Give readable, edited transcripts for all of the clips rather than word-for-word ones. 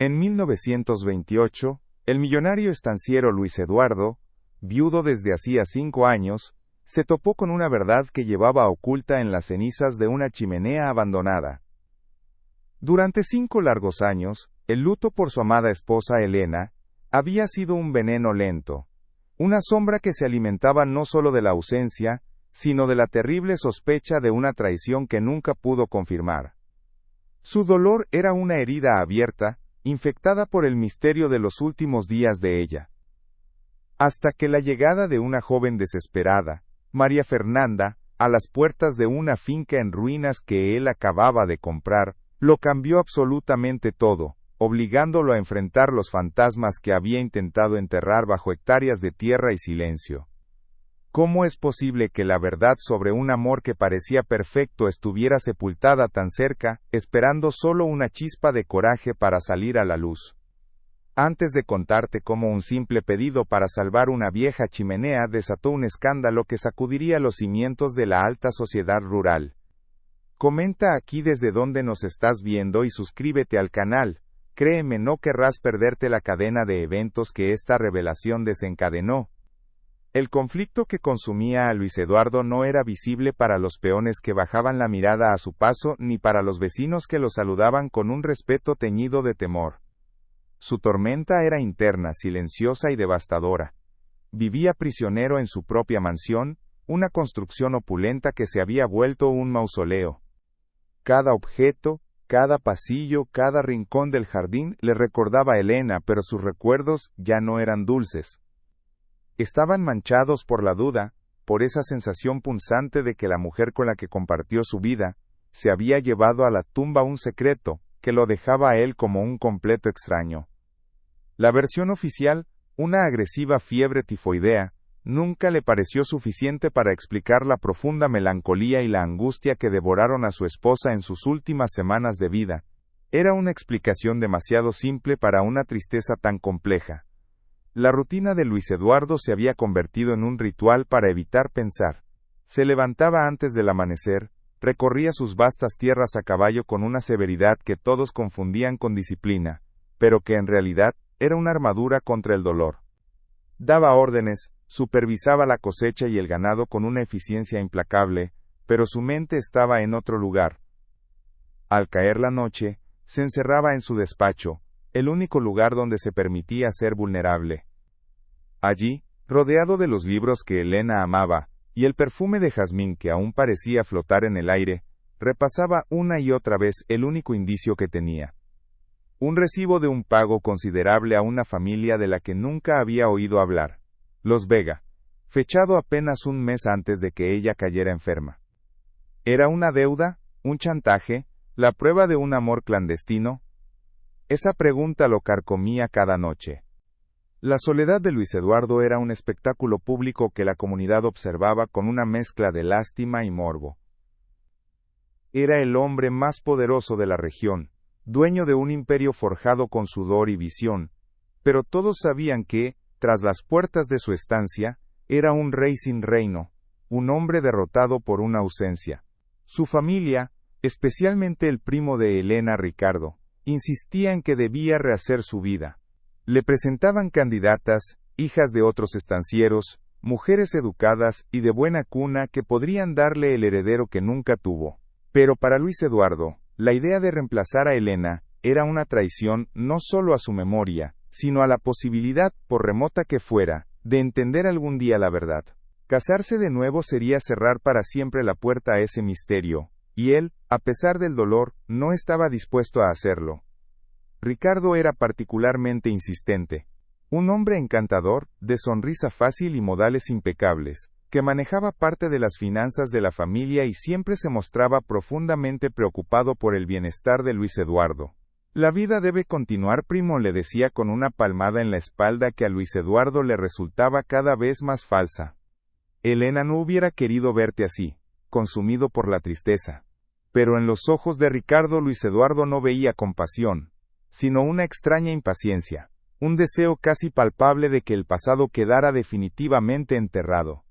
En 1928, el millonario estanciero Luis Eduardo, viudo desde hacía 5 años, se topó con una verdad que llevaba oculta en las cenizas de una chimenea abandonada. Durante 5 largos años, el luto por su amada esposa Elena había sido un veneno lento, una sombra que se alimentaba no solo de la ausencia, sino de la terrible sospecha de una traición que nunca pudo confirmar. Su dolor era una herida abierta, infectada por el misterio de los últimos días de ella. Hasta que la llegada de una joven desesperada, María Fernanda, a las puertas de una finca en ruinas que él acababa de comprar, lo cambió absolutamente todo, obligándolo a enfrentar los fantasmas que había intentado enterrar bajo hectáreas de tierra y silencio. ¿Cómo es posible que la verdad sobre un amor que parecía perfecto estuviera sepultada tan cerca, esperando solo una chispa de coraje para salir a la luz? Antes de contarte cómo un simple pedido para salvar una vieja chimenea desató un escándalo que sacudiría los cimientos de la alta sociedad rural. Comenta aquí desde dónde nos estás viendo y suscríbete al canal. Créeme, no querrás perderte la cadena de eventos que esta revelación desencadenó. El conflicto que consumía a Luis Eduardo no era visible para los peones que bajaban la mirada a su paso ni para los vecinos que lo saludaban con un respeto teñido de temor. Su tormenta era interna, silenciosa y devastadora. Vivía prisionero en su propia mansión, una construcción opulenta que se había vuelto un mausoleo. Cada objeto, cada pasillo, cada rincón del jardín le recordaba a Elena, pero sus recuerdos ya no eran dulces. Estaban manchados por la duda, por esa sensación punzante de que la mujer con la que compartió su vida, se había llevado a la tumba un secreto, que lo dejaba a él como un completo extraño. La versión oficial, una agresiva fiebre tifoidea, nunca le pareció suficiente para explicar la profunda melancolía y la angustia que devoraron a su esposa en sus últimas semanas de vida. Era una explicación demasiado simple para una tristeza tan compleja. La rutina de Luis Eduardo se había convertido en un ritual para evitar pensar. Se levantaba antes del amanecer, recorría sus vastas tierras a caballo con una severidad que todos confundían con disciplina, pero que en realidad era una armadura contra el dolor. Daba órdenes, supervisaba la cosecha y el ganado con una eficiencia implacable, pero su mente estaba en otro lugar. Al caer la noche, se encerraba en su despacho, el único lugar donde se permitía ser vulnerable. Allí, rodeado de los libros que Elena amaba, y el perfume de jazmín que aún parecía flotar en el aire, repasaba una y otra vez el único indicio que tenía. Un recibo de un pago considerable a una familia de la que nunca había oído hablar, los Vega, fechado apenas un mes antes de que ella cayera enferma. ¿Era una deuda, un chantaje, la prueba de un amor clandestino? Esa pregunta lo carcomía cada noche. La soledad de Luis Eduardo era un espectáculo público que la comunidad observaba con una mezcla de lástima y morbo. Era el hombre más poderoso de la región, dueño de un imperio forjado con sudor y visión, pero todos sabían que, tras las puertas de su estancia, era un rey sin reino, un hombre derrotado por una ausencia. Su familia, especialmente el primo de Elena, Ricardo, insistía en que debía rehacer su vida. Le presentaban candidatas, hijas de otros estancieros, mujeres educadas y de buena cuna que podrían darle el heredero que nunca tuvo. Pero para Luis Eduardo, la idea de reemplazar a Elena era una traición no solo a su memoria, sino a la posibilidad, por remota que fuera, de entender algún día la verdad. Casarse de nuevo sería cerrar para siempre la puerta a ese misterio, y él, a pesar del dolor, no estaba dispuesto a hacerlo. Ricardo era particularmente insistente. Un hombre encantador, de sonrisa fácil y modales impecables, que manejaba parte de las finanzas de la familia y siempre se mostraba profundamente preocupado por el bienestar de Luis Eduardo. La vida debe continuar, primo, le decía con una palmada en la espalda que a Luis Eduardo le resultaba cada vez más falsa. Elena no hubiera querido verte así, consumido por la tristeza. Pero en los ojos de Ricardo Luis Eduardo no veía compasión, sino una extraña impaciencia, un deseo casi palpable de que el pasado quedara definitivamente enterrado.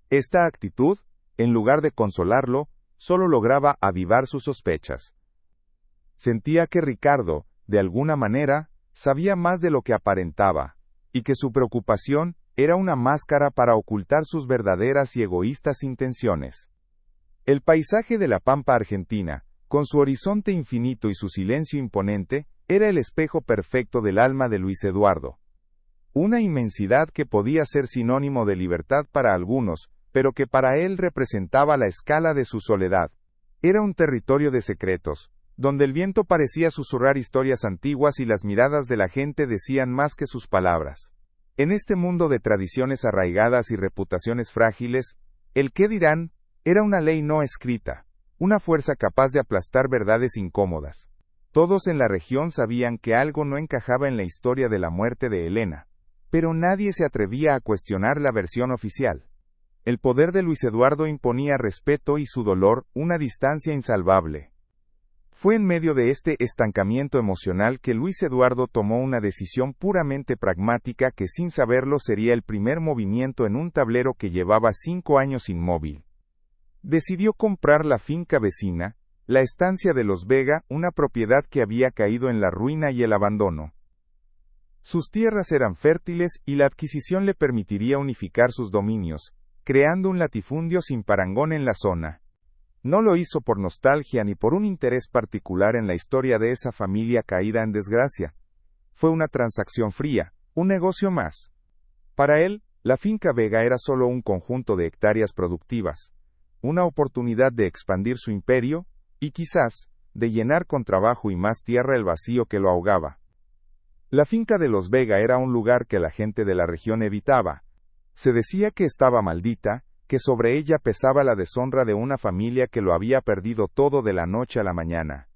Esta actitud, en lugar de consolarlo, solo lograba avivar sus sospechas. Sentía que Ricardo, de alguna manera, sabía más de lo que aparentaba, y que su preocupación era una máscara para ocultar sus verdaderas y egoístas intenciones. El paisaje de la pampa argentina, con su horizonte infinito y su silencio imponente, era el espejo perfecto del alma de Luis Eduardo. Una inmensidad que podía ser sinónimo de libertad para algunos, pero que para él representaba la escala de su soledad. Era un territorio de secretos, donde el viento parecía susurrar historias antiguas y las miradas de la gente decían más que sus palabras. En este mundo de tradiciones arraigadas y reputaciones frágiles, el qué dirán era una ley no escrita, una fuerza capaz de aplastar verdades incómodas. Todos en la región sabían que algo no encajaba en la historia de la muerte de Elena, pero nadie se atrevía a cuestionar la versión oficial. El poder de Luis Eduardo imponía respeto y su dolor una distancia insalvable. Fue en medio de este estancamiento emocional que Luis Eduardo tomó una decisión puramente pragmática que sin saberlo sería el primer movimiento en un tablero que llevaba 5 años inmóvil. Decidió comprar la finca vecina, la estancia de Los Vega, una propiedad que había caído en la ruina y el abandono. Sus tierras eran fértiles y la adquisición le permitiría unificar sus dominios, creando un latifundio sin parangón en la zona. No lo hizo por nostalgia ni por un interés particular en la historia de esa familia caída en desgracia. Fue una transacción fría, un negocio más. Para él, la finca Vega era solo un conjunto de hectáreas productivas, una oportunidad de expandir su imperio, y quizás, de llenar con trabajo y más tierra el vacío que lo ahogaba. La finca de Los Vega era un lugar que la gente de la región evitaba. Se decía que estaba maldita, que sobre ella pesaba la deshonra de una familia que lo había perdido todo de la noche a la mañana.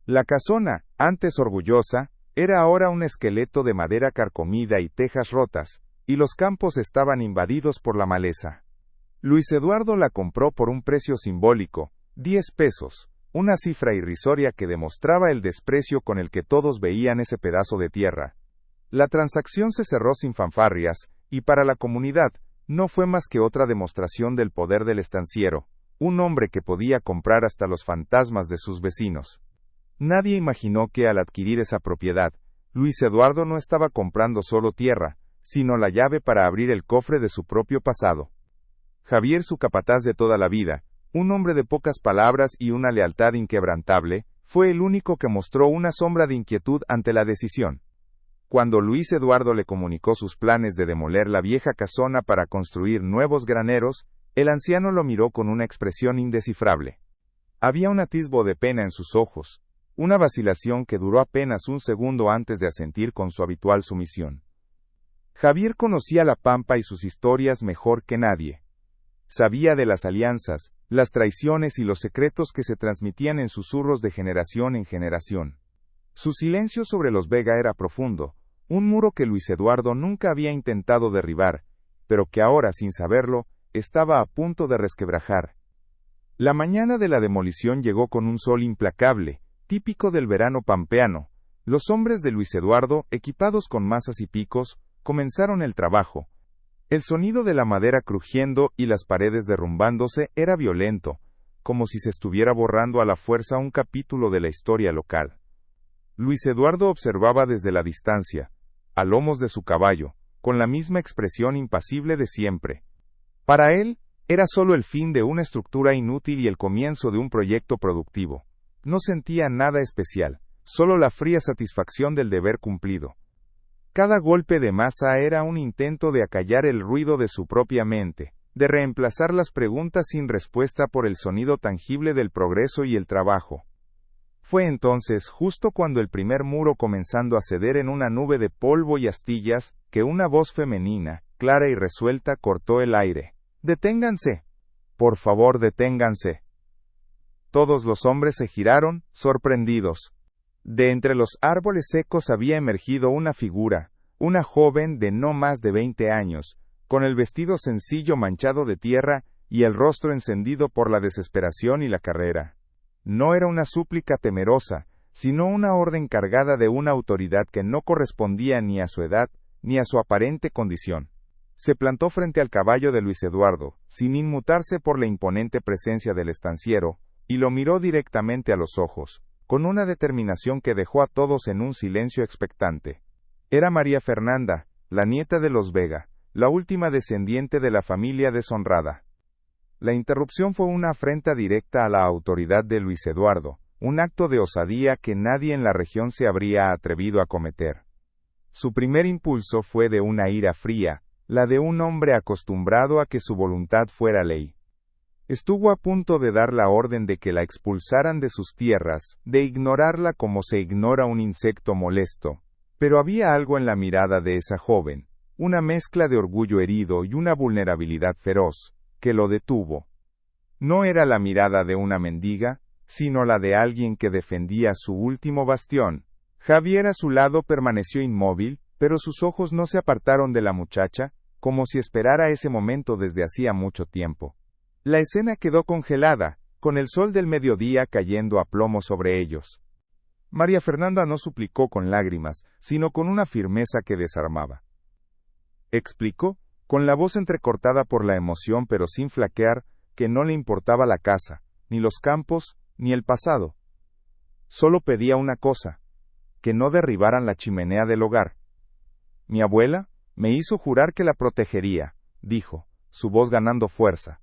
La casona, antes orgullosa, era ahora un esqueleto de madera carcomida y tejas rotas, y los campos estaban invadidos por la maleza. Luis Eduardo la compró por un precio simbólico, 10 pesos, una cifra irrisoria que demostraba el desprecio con el que todos veían ese pedazo de tierra. La transacción se cerró sin fanfarrias, y para la comunidad, no fue más que otra demostración del poder del estanciero, un hombre que podía comprar hasta los fantasmas de sus vecinos. Nadie imaginó que al adquirir esa propiedad, Luis Eduardo no estaba comprando solo tierra, sino la llave para abrir el cofre de su propio pasado. Javier, su capataz de toda la vida, un hombre de pocas palabras y una lealtad inquebrantable, fue el único que mostró una sombra de inquietud ante la decisión. Cuando Luis Eduardo le comunicó sus planes de demoler la vieja casona para construir nuevos graneros, el anciano lo miró con una expresión indescifrable. Había un atisbo de pena en sus ojos, una vacilación que duró apenas un segundo antes de asentir con su habitual sumisión. Javier conocía la pampa y sus historias mejor que nadie. Sabía de las alianzas, las traiciones y los secretos que se transmitían en susurros de generación en generación. Su silencio sobre los Vega era profundo, un muro que Luis Eduardo nunca había intentado derribar, pero que ahora, sin saberlo, estaba a punto de resquebrajar. La mañana de la demolición llegó con un sol implacable, típico del verano pampeano. Los hombres de Luis Eduardo, equipados con mazas y picos, comenzaron el trabajo. El sonido de la madera crujiendo y las paredes derrumbándose era violento, como si se estuviera borrando a la fuerza un capítulo de la historia local. Luis Eduardo observaba desde la distancia, a lomos de su caballo, con la misma expresión impasible de siempre. Para él, era solo el fin de una estructura inútil y el comienzo de un proyecto productivo. No sentía nada especial, solo la fría satisfacción del deber cumplido. Cada golpe de masa era un intento de acallar el ruido de su propia mente, de reemplazar las preguntas sin respuesta por el sonido tangible del progreso y el trabajo. Fue entonces, justo cuando el primer muro comenzando a ceder en una nube de polvo y astillas, que una voz femenina, clara y resuelta, cortó el aire. ¡Deténganse! ¡Por favor, deténganse! Todos los hombres se giraron, sorprendidos. De entre los árboles secos había emergido una figura, una joven de no más de 20 años, con el vestido sencillo manchado de tierra y el rostro encendido por la desesperación y la carrera. No era una súplica temerosa, sino una orden cargada de una autoridad que no correspondía ni a su edad, ni a su aparente condición. Se plantó frente al caballo de Luis Eduardo, sin inmutarse por la imponente presencia del estanciero, y lo miró directamente a los ojos. con una determinación que dejó a todos en un silencio expectante. Era María Fernanda, la nieta de los Vega, la última descendiente de la familia deshonrada. La interrupción fue una afrenta directa a la autoridad de Luis Eduardo, un acto de osadía que nadie en la región se habría atrevido a cometer. Su primer impulso fue de una ira fría, la de un hombre acostumbrado a que su voluntad fuera ley. Estuvo a punto de dar la orden de que la expulsaran de sus tierras, de ignorarla como se ignora un insecto molesto, pero había algo en la mirada de esa joven, una mezcla de orgullo herido y una vulnerabilidad feroz, que lo detuvo. No era la mirada de una mendiga, sino la de alguien que defendía su último bastión. Javier a su lado permaneció inmóvil, pero sus ojos no se apartaron de la muchacha, como si esperara ese momento desde hacía mucho tiempo. La escena quedó congelada, con el sol del mediodía cayendo a plomo sobre ellos. María Fernanda no suplicó con lágrimas, sino con una firmeza que desarmaba. Explicó, con la voz entrecortada por la emoción pero sin flaquear, que no le importaba la casa, ni los campos, ni el pasado. Solo pedía una cosa, que no derribaran la chimenea del hogar. Mi abuela me hizo jurar que la protegería, dijo, su voz ganando fuerza.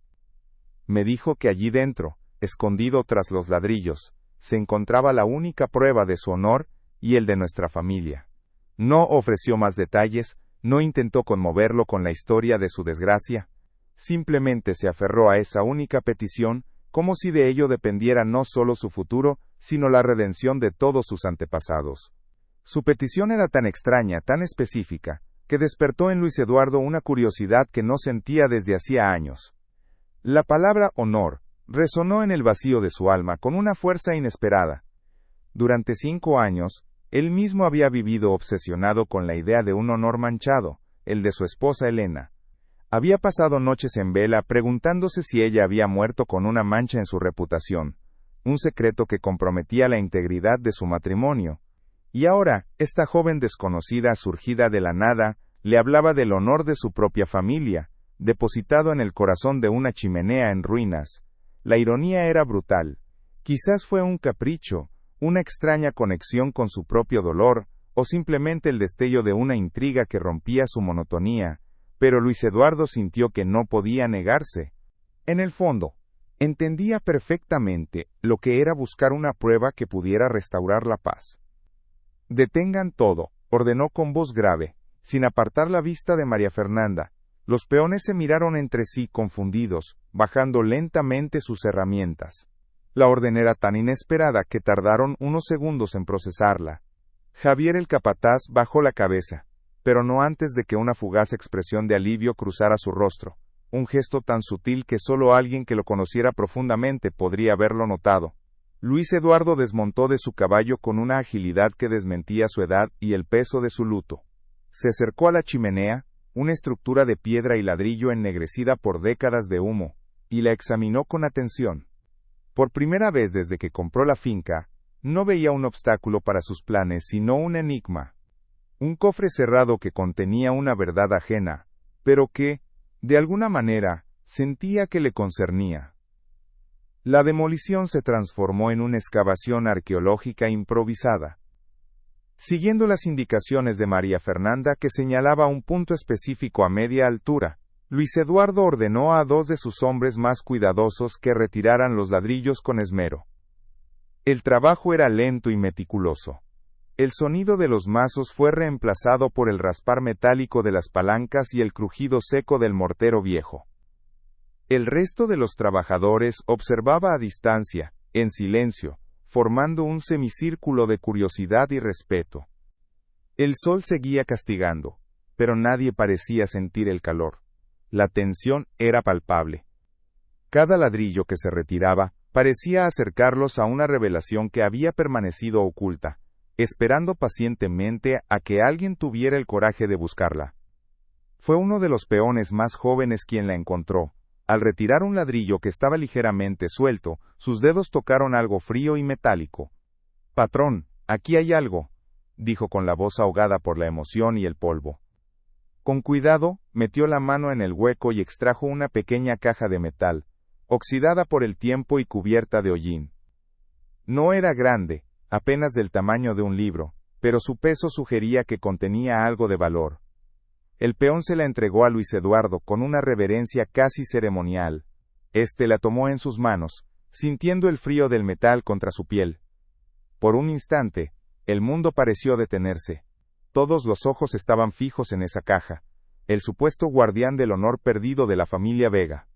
Me dijo que allí dentro, escondido tras los ladrillos, se encontraba la única prueba de su honor y el de nuestra familia. No ofreció más detalles, no intentó conmoverlo con la historia de su desgracia, simplemente se aferró a esa única petición, como si de ello dependiera no solo su futuro, sino la redención de todos sus antepasados. Su petición era tan extraña, tan específica, que despertó en Luis Eduardo una curiosidad que no sentía desde hacía años. La palabra honor resonó en el vacío de su alma con una fuerza inesperada. Durante 5 años, él mismo había vivido obsesionado con la idea de un honor manchado, el de su esposa Elena. Había pasado noches en vela preguntándose si ella había muerto con una mancha en su reputación, un secreto que comprometía la integridad de su matrimonio. Y ahora, esta joven desconocida surgida de la nada, le hablaba del honor de su propia familia, depositado en el corazón de una chimenea en ruinas. La ironía era brutal. Quizás fue un capricho, una extraña conexión con su propio dolor, o simplemente el destello de una intriga que rompía su monotonía, pero Luis Eduardo sintió que no podía negarse. En el fondo, entendía perfectamente lo que era buscar una prueba que pudiera restaurar la paz. Detengan todo, ordenó con voz grave, sin apartar la vista de María Fernanda. Los peones se miraron entre sí confundidos, bajando lentamente sus herramientas. La orden era tan inesperada que tardaron unos segundos en procesarla. Javier el capataz bajó la cabeza, pero no antes de que una fugaz expresión de alivio cruzara su rostro, un gesto tan sutil que solo alguien que lo conociera profundamente podría haberlo notado. Luis Eduardo desmontó de su caballo con una agilidad que desmentía su edad y el peso de su luto. Se acercó a la chimenea, una estructura de piedra y ladrillo ennegrecida por décadas de humo, y la examinó con atención. Por primera vez desde que compró la finca, no veía un obstáculo para sus planes sino un enigma. Un cofre cerrado que contenía una verdad ajena, pero que, de alguna manera, sentía que le concernía. La demolición se transformó en una excavación arqueológica improvisada. Siguiendo las indicaciones de María Fernanda que señalaba un punto específico a media altura, Luis Eduardo ordenó a 2 de sus hombres más cuidadosos que retiraran los ladrillos con esmero. El trabajo era lento y meticuloso. El sonido de los mazos fue reemplazado por el raspar metálico de las palancas y el crujido seco del mortero viejo. El resto de los trabajadores observaba a distancia, en silencio, formando un semicírculo de curiosidad y respeto. El sol seguía castigando, pero nadie parecía sentir el calor. La tensión era palpable. Cada ladrillo que se retiraba parecía acercarlos a una revelación que había permanecido oculta, esperando pacientemente a que alguien tuviera el coraje de buscarla. Fue uno de los peones más jóvenes quien la encontró. Al retirar un ladrillo que estaba ligeramente suelto, sus dedos tocaron algo frío y metálico. «Patrón, aquí hay algo», dijo con la voz ahogada por la emoción y el polvo. Con cuidado, metió la mano en el hueco y extrajo una pequeña caja de metal, oxidada por el tiempo y cubierta de hollín. No era grande, apenas del tamaño de un libro, pero su peso sugería que contenía algo de valor. El peón se la entregó a Luis Eduardo con una reverencia casi ceremonial. Este la tomó en sus manos, sintiendo el frío del metal contra su piel. Por un instante, el mundo pareció detenerse. Todos los ojos estaban fijos en esa caja, el supuesto guardián del honor perdido de la familia Vega.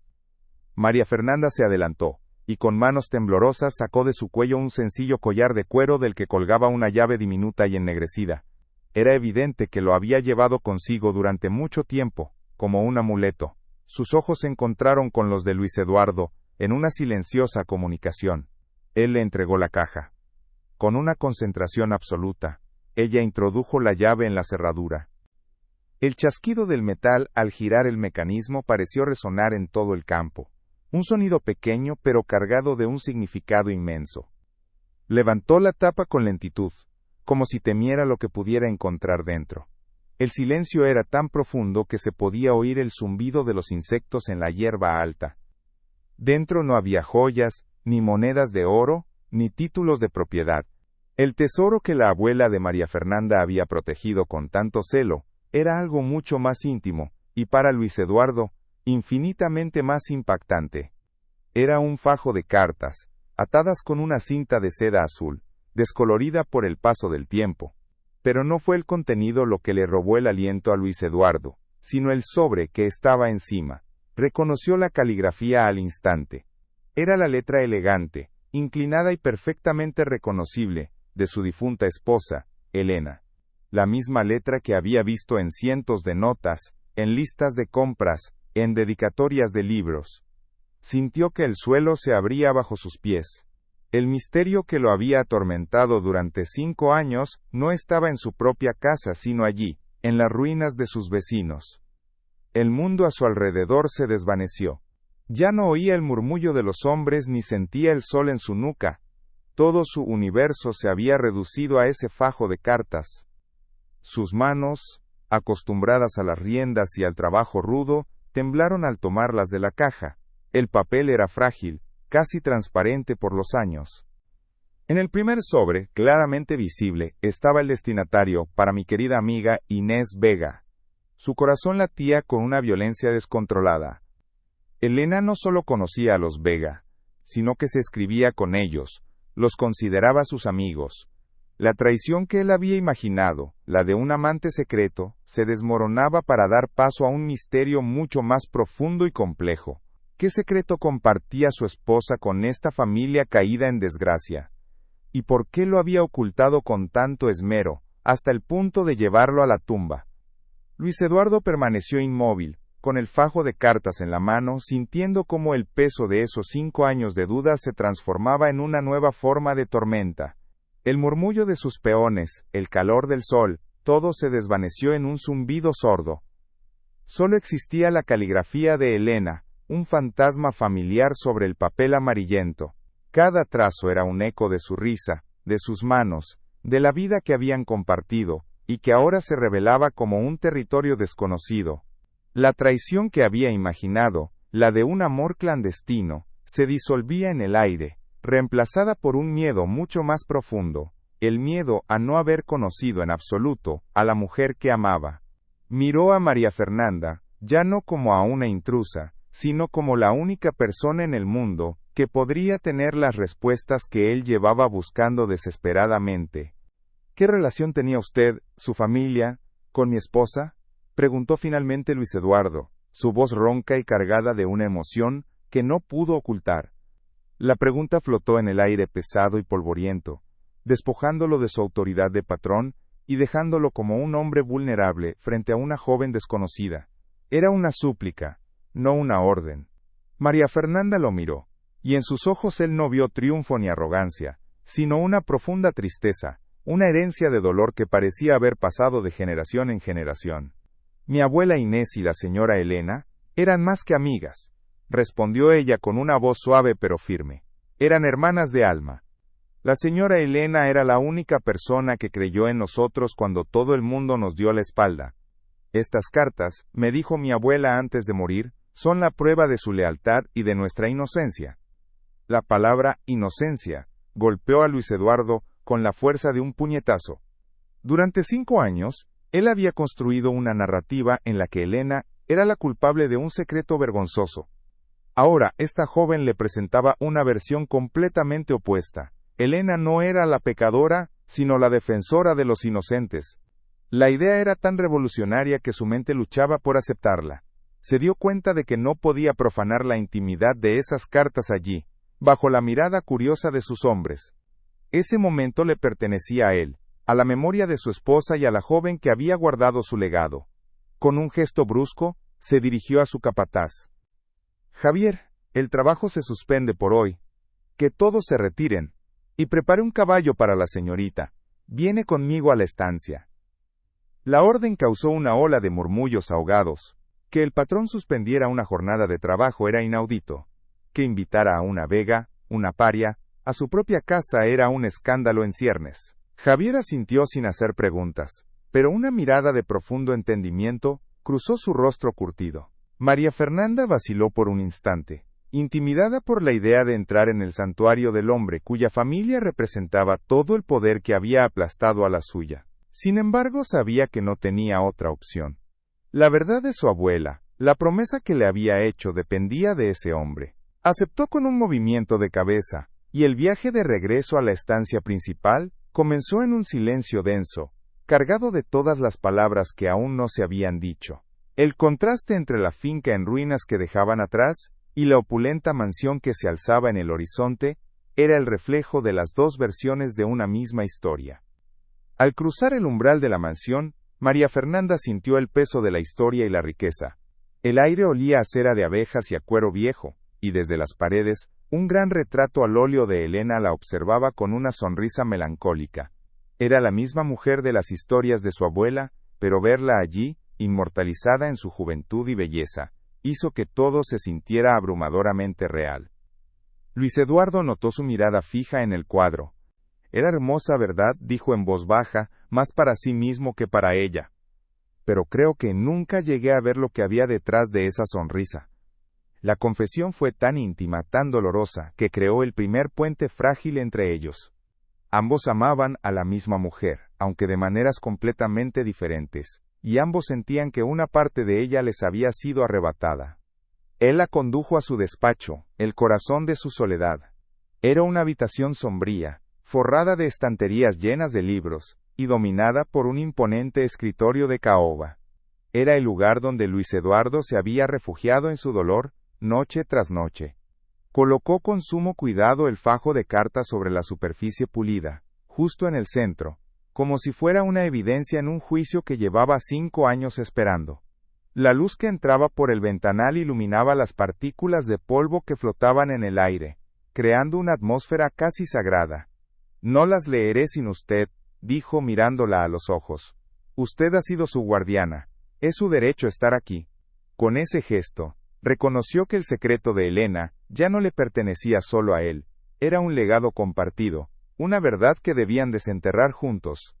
María Fernanda se adelantó, y con manos temblorosas sacó de su cuello un sencillo collar de cuero del que colgaba una llave diminuta y ennegrecida. Era evidente que lo había llevado consigo durante mucho tiempo, como un amuleto. Sus ojos se encontraron con los de Luis Eduardo, en una silenciosa comunicación. Él le entregó la caja. Con una concentración absoluta, ella introdujo la llave en la cerradura. El chasquido del metal al girar el mecanismo pareció resonar en todo el campo. Un sonido pequeño pero cargado de un significado inmenso. Levantó la tapa con lentitud, como si temiera lo que pudiera encontrar dentro. El silencio era tan profundo que se podía oír el zumbido de los insectos en la hierba alta. Dentro no había joyas, ni monedas de oro, ni títulos de propiedad. El tesoro que la abuela de María Fernanda había protegido con tanto celo, era algo mucho más íntimo, y para Luis Eduardo, infinitamente más impactante. Era un fajo de cartas, atadas con una cinta de seda azul, descolorida por el paso del tiempo. Pero no fue el contenido lo que le robó el aliento a Luis Eduardo, sino el sobre que estaba encima. Reconoció la caligrafía al instante. Era la letra elegante, inclinada y perfectamente reconocible, de su difunta esposa, Elena. La misma letra que había visto en cientos de notas, en listas de compras, en dedicatorias de libros. Sintió que el suelo se abría bajo sus pies. El misterio que lo había atormentado durante 5 años no estaba en su propia casa sino allí, en las ruinas de sus vecinos. El mundo a su alrededor se desvaneció. Ya no oía el murmullo de los hombres ni sentía el sol en su nuca. Todo su universo se había reducido a ese fajo de cartas. Sus manos, acostumbradas a las riendas y al trabajo rudo, temblaron al tomarlas de la caja. El papel era frágil, casi transparente por los años. En el primer sobre, claramente visible, estaba el destinatario para mi querida amiga Inés Vega. Su corazón latía con una violencia descontrolada. Elena no solo conocía a los Vega, sino que se escribía con ellos, los consideraba sus amigos. La traición que él había imaginado, la de un amante secreto, se desmoronaba para dar paso a un misterio mucho más profundo y complejo. ¿Qué secreto compartía su esposa con esta familia caída en desgracia? ¿Y por qué lo había ocultado con tanto esmero, hasta el punto de llevarlo a la tumba? Luis Eduardo permaneció inmóvil, con el fajo de cartas en la mano, sintiendo cómo el peso de esos 5 años de duda se transformaba en una nueva forma de tormenta. El murmullo de sus peones, el calor del sol, todo se desvaneció en un zumbido sordo. Solo existía la caligrafía de Elena, un fantasma familiar sobre el papel amarillento. Cada trazo era un eco de su risa, de sus manos, de la vida que habían compartido, y que ahora se revelaba como un territorio desconocido. La traición que había imaginado, la de un amor clandestino, se disolvía en el aire, reemplazada por un miedo mucho más profundo, el miedo a no haber conocido en absoluto a la mujer que amaba. Miró a María Fernanda, ya no como a una intrusa, sino como la única persona en el mundo que podría tener las respuestas que él llevaba buscando desesperadamente. ¿Qué relación tenía usted, su familia, con mi esposa?, preguntó finalmente Luis Eduardo, su voz ronca y cargada de una emoción que no pudo ocultar. La pregunta flotó en el aire pesado y polvoriento, despojándolo de su autoridad de patrón y dejándolo como un hombre vulnerable frente a una joven desconocida. Era una súplica, no una orden. María Fernanda lo miró, y en sus ojos él no vio triunfo ni arrogancia, sino una profunda tristeza, una herencia de dolor que parecía haber pasado de generación en generación. Mi abuela Inés y la señora Elena eran más que amigas, respondió ella con una voz suave pero firme. Eran hermanas de alma. La señora Elena era la única persona que creyó en nosotros cuando todo el mundo nos dio la espalda. Estas cartas, me dijo mi abuela antes de morir, son la prueba de su lealtad y de nuestra inocencia. La palabra inocencia golpeó a Luis Eduardo con la fuerza de un puñetazo. Durante 5 años, él había construido una narrativa en la que Elena era la culpable de un secreto vergonzoso. Ahora, esta joven le presentaba una versión completamente opuesta. Elena no era la pecadora, sino la defensora de los inocentes. La idea era tan revolucionaria que su mente luchaba por aceptarla. Se dio cuenta de que no podía profanar la intimidad de esas cartas allí, bajo la mirada curiosa de sus hombres. Ese momento le pertenecía a él, a la memoria de su esposa y a la joven que había guardado su legado. Con un gesto brusco, se dirigió a su capataz. Javier, el trabajo se suspende por hoy. Que todos se retiren. Y prepare un caballo para la señorita. Viene conmigo a la estancia. La orden causó una ola de murmullos ahogados. Que el patrón suspendiera una jornada de trabajo era inaudito. Que invitara a una vega, una paria, a su propia casa era un escándalo en ciernes. Javier asintió sin hacer preguntas, pero una mirada de profundo entendimiento cruzó su rostro curtido. María Fernanda vaciló por un instante, intimidada por la idea de entrar en el santuario del hombre cuya familia representaba todo el poder que había aplastado a la suya. Sin embargo, sabía que no tenía otra opción. La verdad de su abuela, la promesa que le había hecho dependía de ese hombre. Aceptó con un movimiento de cabeza, y el viaje de regreso a la estancia principal comenzó en un silencio denso, cargado de todas las palabras que aún no se habían dicho. El contraste entre la finca en ruinas que dejaban atrás y la opulenta mansión que se alzaba en el horizonte era el reflejo de las dos versiones de una misma historia. Al cruzar el umbral de la mansión, María Fernanda sintió el peso de la historia y la riqueza. El aire olía a cera de abejas y a cuero viejo, y desde las paredes, un gran retrato al óleo de Elena la observaba con una sonrisa melancólica. Era la misma mujer de las historias de su abuela, pero verla allí, inmortalizada en su juventud y belleza, hizo que todo se sintiera abrumadoramente real. Luis Eduardo notó su mirada fija en el cuadro. Era hermosa, ¿verdad?, dijo en voz baja, más para sí mismo que para ella. Pero creo que nunca llegué a ver lo que había detrás de esa sonrisa. La confesión fue tan íntima, tan dolorosa, que creó el primer puente frágil entre ellos. Ambos amaban a la misma mujer, aunque de maneras completamente diferentes, y ambos sentían que una parte de ella les había sido arrebatada. Él la condujo a su despacho, el corazón de su soledad. Era una habitación sombría, forrada de estanterías llenas de libros, y dominada por un imponente escritorio de caoba. Era el lugar donde Luis Eduardo se había refugiado en su dolor, noche tras noche. Colocó con sumo cuidado el fajo de cartas sobre la superficie pulida, justo en el centro, como si fuera una evidencia en un juicio que llevaba 5 años esperando. La luz que entraba por el ventanal iluminaba las partículas de polvo que flotaban en el aire, creando una atmósfera casi sagrada. No las leeré sin usted, dijo mirándola a los ojos. Usted ha sido su guardiana. Es su derecho estar aquí. Con ese gesto, reconoció que el secreto de Elena ya no le pertenecía solo a él. Era un legado compartido, una verdad que debían desenterrar juntos.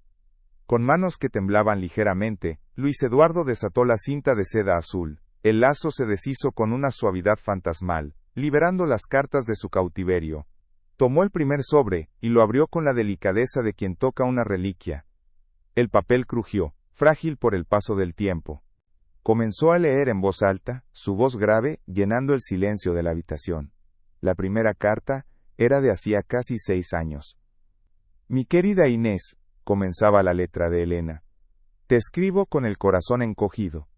Con manos que temblaban ligeramente, Luis Eduardo desató la cinta de seda azul. El lazo se deshizo con una suavidad fantasmal, liberando las cartas de su cautiverio. Tomó el primer sobre, y lo abrió con la delicadeza de quien toca una reliquia. El papel crujió, frágil por el paso del tiempo. Comenzó a leer en voz alta, su voz grave, llenando el silencio de la habitación. La primera carta era de hacía casi 6 años. Mi querida Inés, comenzaba la letra de Elena. Te escribo con el corazón encogido.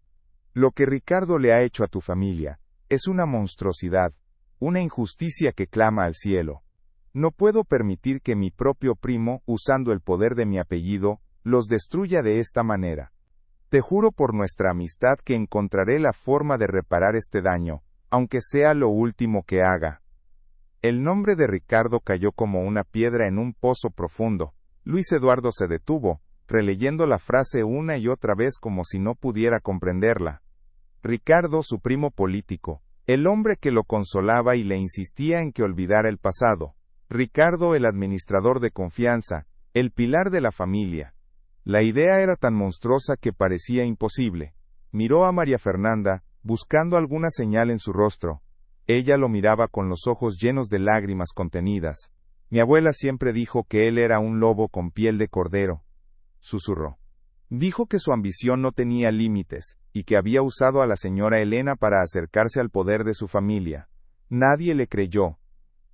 Lo que Ricardo le ha hecho a tu familia es una monstruosidad, una injusticia que clama al cielo. No puedo permitir que mi propio primo, usando el poder de mi apellido, los destruya de esta manera. Te juro por nuestra amistad que encontraré la forma de reparar este daño, aunque sea lo último que haga. El nombre de Ricardo cayó como una piedra en un pozo profundo. Luis Eduardo se detuvo, releyendo la frase una y otra vez como si no pudiera comprenderla. Ricardo, su primo político, el hombre que lo consolaba y le insistía en que olvidara el pasado. Ricardo, el administrador de confianza, el pilar de la familia. La idea era tan monstruosa que parecía imposible. Miró a María Fernanda, buscando alguna señal en su rostro. Ella lo miraba con los ojos llenos de lágrimas contenidas. Mi abuela siempre dijo que él era un lobo con piel de cordero, susurró. Dijo que su ambición no tenía límites, y que había usado a la señora Helena para acercarse al poder de su familia. Nadie le creyó.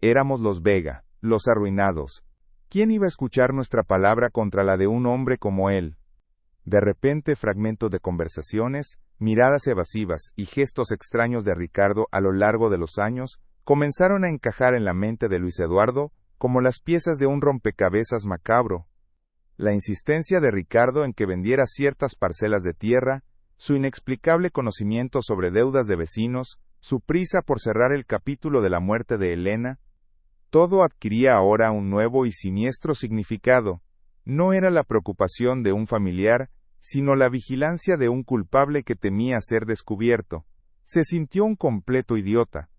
Éramos los Vega, los arruinados. ¿Quién iba a escuchar nuestra palabra contra la de un hombre como él? De repente, fragmentos de conversaciones, miradas evasivas y gestos extraños de Ricardo a lo largo de los años, comenzaron a encajar en la mente de Luis Eduardo como las piezas de un rompecabezas macabro. La insistencia de Ricardo en que vendiera ciertas parcelas de tierra, su inexplicable conocimiento sobre deudas de vecinos, su prisa por cerrar el capítulo de la muerte de Helena, todo adquiría ahora un nuevo y siniestro significado. No era la preocupación de un familiar, sino la vigilancia de un culpable que temía ser descubierto. Se sintió un completo idiota.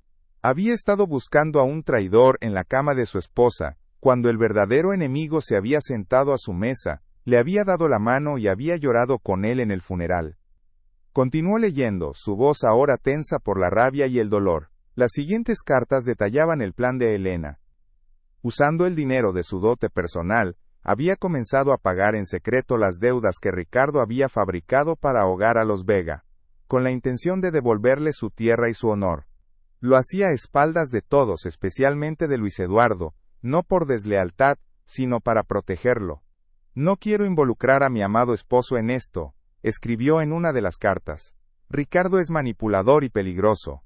Había estado buscando a un traidor en la cama de su esposa, cuando el verdadero enemigo se había sentado a su mesa, le había dado la mano y había llorado con él en el funeral. Continuó leyendo, su voz ahora tensa por la rabia y el dolor. Las siguientes cartas detallaban el plan de Helena. Usando el dinero de su dote personal, había comenzado a pagar en secreto las deudas que Ricardo había fabricado para ahogar a los Vega, con la intención de devolverle su tierra y su honor. Lo hacía a espaldas de todos, especialmente de Luis Eduardo, no por deslealtad, sino para protegerlo. No quiero involucrar a mi amado esposo en esto, escribió en una de las cartas. Ricardo es manipulador y peligroso.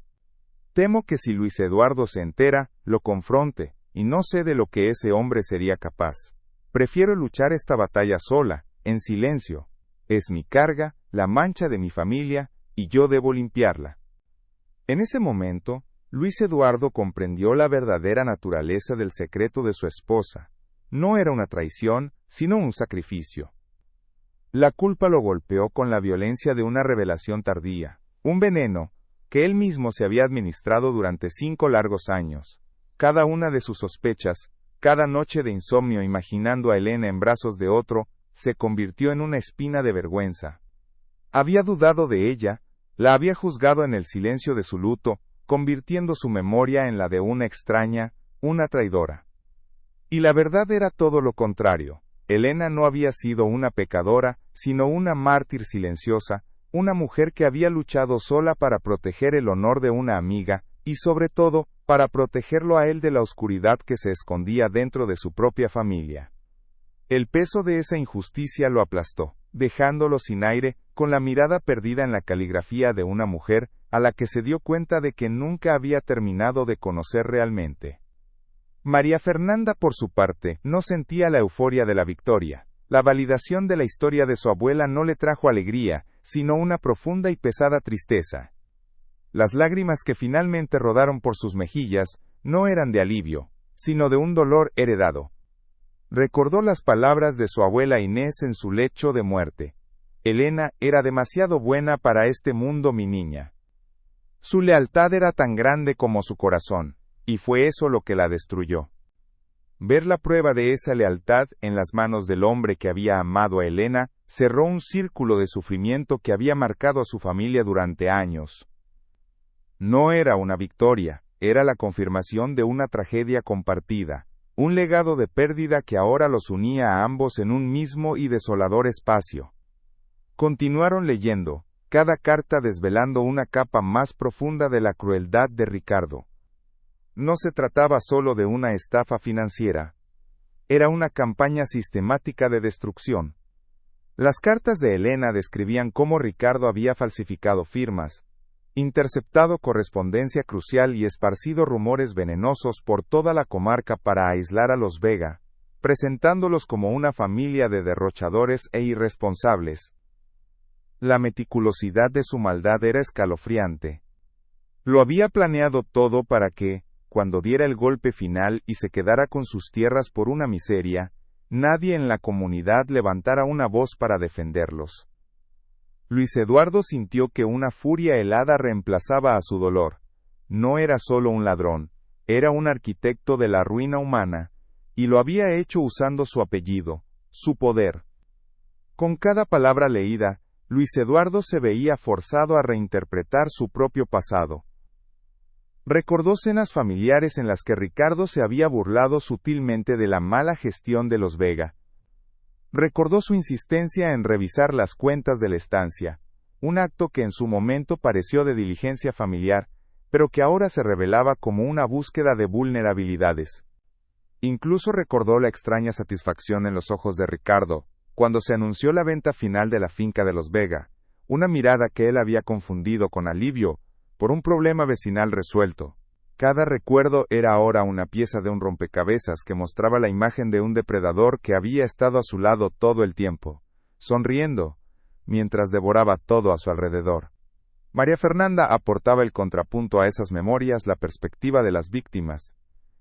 Temo que si Luis Eduardo se entera, lo confronte, y no sé de lo que ese hombre sería capaz. Prefiero luchar esta batalla sola, en silencio. Es mi carga, la mancha de mi familia, y yo debo limpiarla. En ese momento, Luis Eduardo comprendió la verdadera naturaleza del secreto de su esposa. No era una traición, sino un sacrificio. La culpa lo golpeó con la violencia de una revelación tardía, un veneno, que él mismo se había administrado durante 5 largos años. Cada una de sus sospechas, cada noche de insomnio imaginando a Helena en brazos de otro, se convirtió en una espina de vergüenza. Había dudado de ella, la había juzgado en el silencio de su luto, convirtiendo su memoria en la de una extraña, una traidora. Y la verdad era todo lo contrario. Helena no había sido una pecadora, sino una mártir silenciosa, una mujer que había luchado sola para proteger el honor de una amiga, y sobre todo, para protegerlo a él de la oscuridad que se escondía dentro de su propia familia. El peso de esa injusticia lo aplastó, dejándolo sin aire, con la mirada perdida en la caligrafía de una mujer, a la que se dio cuenta de que nunca había terminado de conocer realmente. María Fernanda, por su parte, no sentía la euforia de la victoria. La validación de la historia de su abuela no le trajo alegría, sino una profunda y pesada tristeza. Las lágrimas que finalmente rodaron por sus mejillas, no eran de alivio, sino de un dolor heredado. Recordó las palabras de su abuela Inés en su lecho de muerte. Helena era demasiado buena para este mundo, mi niña. Su lealtad era tan grande como su corazón, y fue eso lo que la destruyó. Ver la prueba de esa lealtad en las manos del hombre que había amado a Helena, cerró un círculo de sufrimiento que había marcado a su familia durante años. No era una victoria, era la confirmación de una tragedia compartida, un legado de pérdida que ahora los unía a ambos en un mismo y desolador espacio. Continuaron leyendo, cada carta desvelando una capa más profunda de la crueldad de Ricardo. No se trataba solo de una estafa financiera. Era una campaña sistemática de destrucción. Las cartas de Helena describían cómo Ricardo había falsificado firmas, interceptado correspondencia crucial y esparcido rumores venenosos por toda la comarca para aislar a los Vega, presentándolos como una familia de derrochadores e irresponsables. La meticulosidad de su maldad era escalofriante. Lo había planeado todo para que, cuando diera el golpe final y se quedara con sus tierras por una miseria, nadie en la comunidad levantara una voz para defenderlos. Luis Eduardo sintió que una furia helada reemplazaba a su dolor. No era solo un ladrón, era un arquitecto de la ruina humana, y lo había hecho usando su apellido, su poder. Con cada palabra leída, Luis Eduardo se veía forzado a reinterpretar su propio pasado. Recordó cenas familiares en las que Ricardo se había burlado sutilmente de la mala gestión de los Vega. Recordó su insistencia en revisar las cuentas de la estancia, un acto que en su momento pareció de diligencia familiar, pero que ahora se revelaba como una búsqueda de vulnerabilidades. Incluso recordó la extraña satisfacción en los ojos de Ricardo, cuando se anunció la venta final de la finca de los Vega, una mirada que él había confundido con alivio, por un problema vecinal resuelto. Cada recuerdo era ahora una pieza de un rompecabezas que mostraba la imagen de un depredador que había estado a su lado todo el tiempo, sonriendo, mientras devoraba todo a su alrededor. María Fernanda aportaba el contrapunto a esas memorias la perspectiva de las víctimas.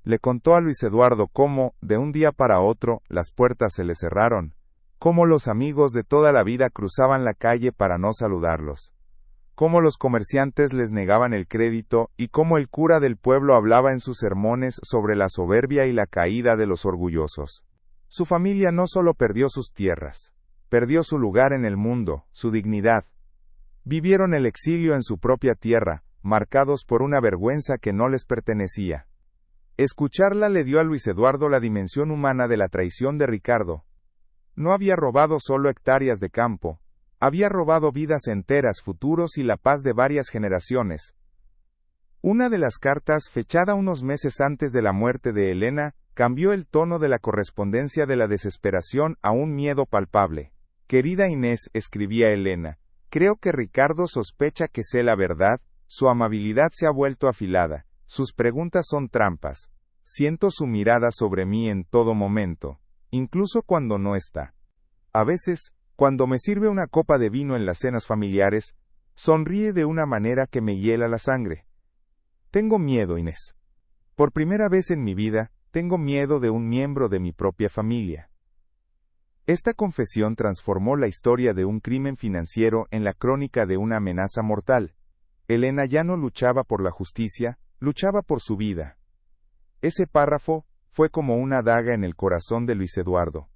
Le contó a Luis Eduardo cómo, de un día para otro, las puertas se le cerraron, cómo los amigos de toda la vida cruzaban la calle para no saludarlos, cómo los comerciantes les negaban el crédito y cómo el cura del pueblo hablaba en sus sermones sobre la soberbia y la caída de los orgullosos. Su familia no solo perdió sus tierras, perdió su lugar en el mundo, su dignidad. Vivieron el exilio en su propia tierra, marcados por una vergüenza que no les pertenecía. Escucharla le dio a Luis Eduardo la dimensión humana de la traición de Ricardo. No había robado solo hectáreas de campo, había robado vidas enteras, futuros y la paz de varias generaciones. Una de las cartas, fechada unos meses antes de la muerte de Elena, cambió el tono de la correspondencia de la desesperación a un miedo palpable. Querida Inés, escribía Elena, creo que Ricardo sospecha que sé la verdad, su amabilidad se ha vuelto afilada, sus preguntas son trampas. Siento su mirada sobre mí en todo momento, incluso cuando no está. A veces, cuando me sirve una copa de vino en las cenas familiares, sonríe de una manera que me hiela la sangre. Tengo miedo, Inés. Por primera vez en mi vida, tengo miedo de un miembro de mi propia familia. Esta confesión transformó la historia de un crimen financiero en la crónica de una amenaza mortal. Elena ya no luchaba por la justicia, luchaba por su vida. Ese párrafo fue como una daga en el corazón de Luis Eduardo.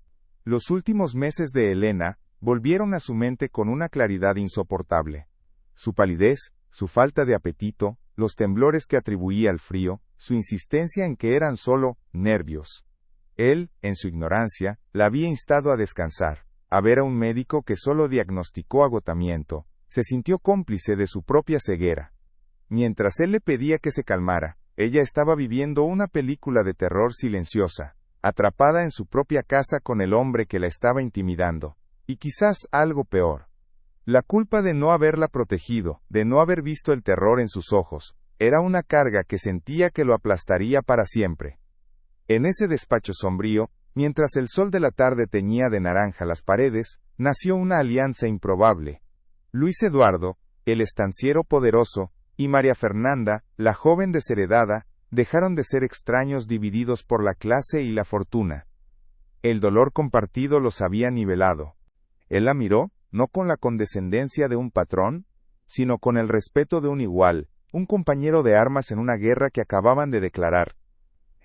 Los últimos meses de Elena volvieron a su mente con una claridad insoportable. Su palidez, su falta de apetito, los temblores que atribuía al frío, su insistencia en que eran solo nervios. Él, en su ignorancia, la había instado a descansar, a ver a un médico que solo diagnosticó agotamiento, se sintió cómplice de su propia ceguera. Mientras él le pedía que se calmara, ella estaba viviendo una película de terror silenciosa, atrapada en su propia casa con el hombre que la estaba intimidando, y quizás algo peor. La culpa de no haberla protegido, de no haber visto el terror en sus ojos, era una carga que sentía que lo aplastaría para siempre. En ese despacho sombrío, mientras el sol de la tarde teñía de naranja las paredes, nació una alianza improbable. Luis Eduardo, el estanciero poderoso, y María Fernanda, la joven desheredada, dejaron de ser extraños divididos por la clase y la fortuna. El dolor compartido los había nivelado. Él la miró, no con la condescendencia de un patrón, sino con el respeto de un igual, un compañero de armas en una guerra que acababan de declarar.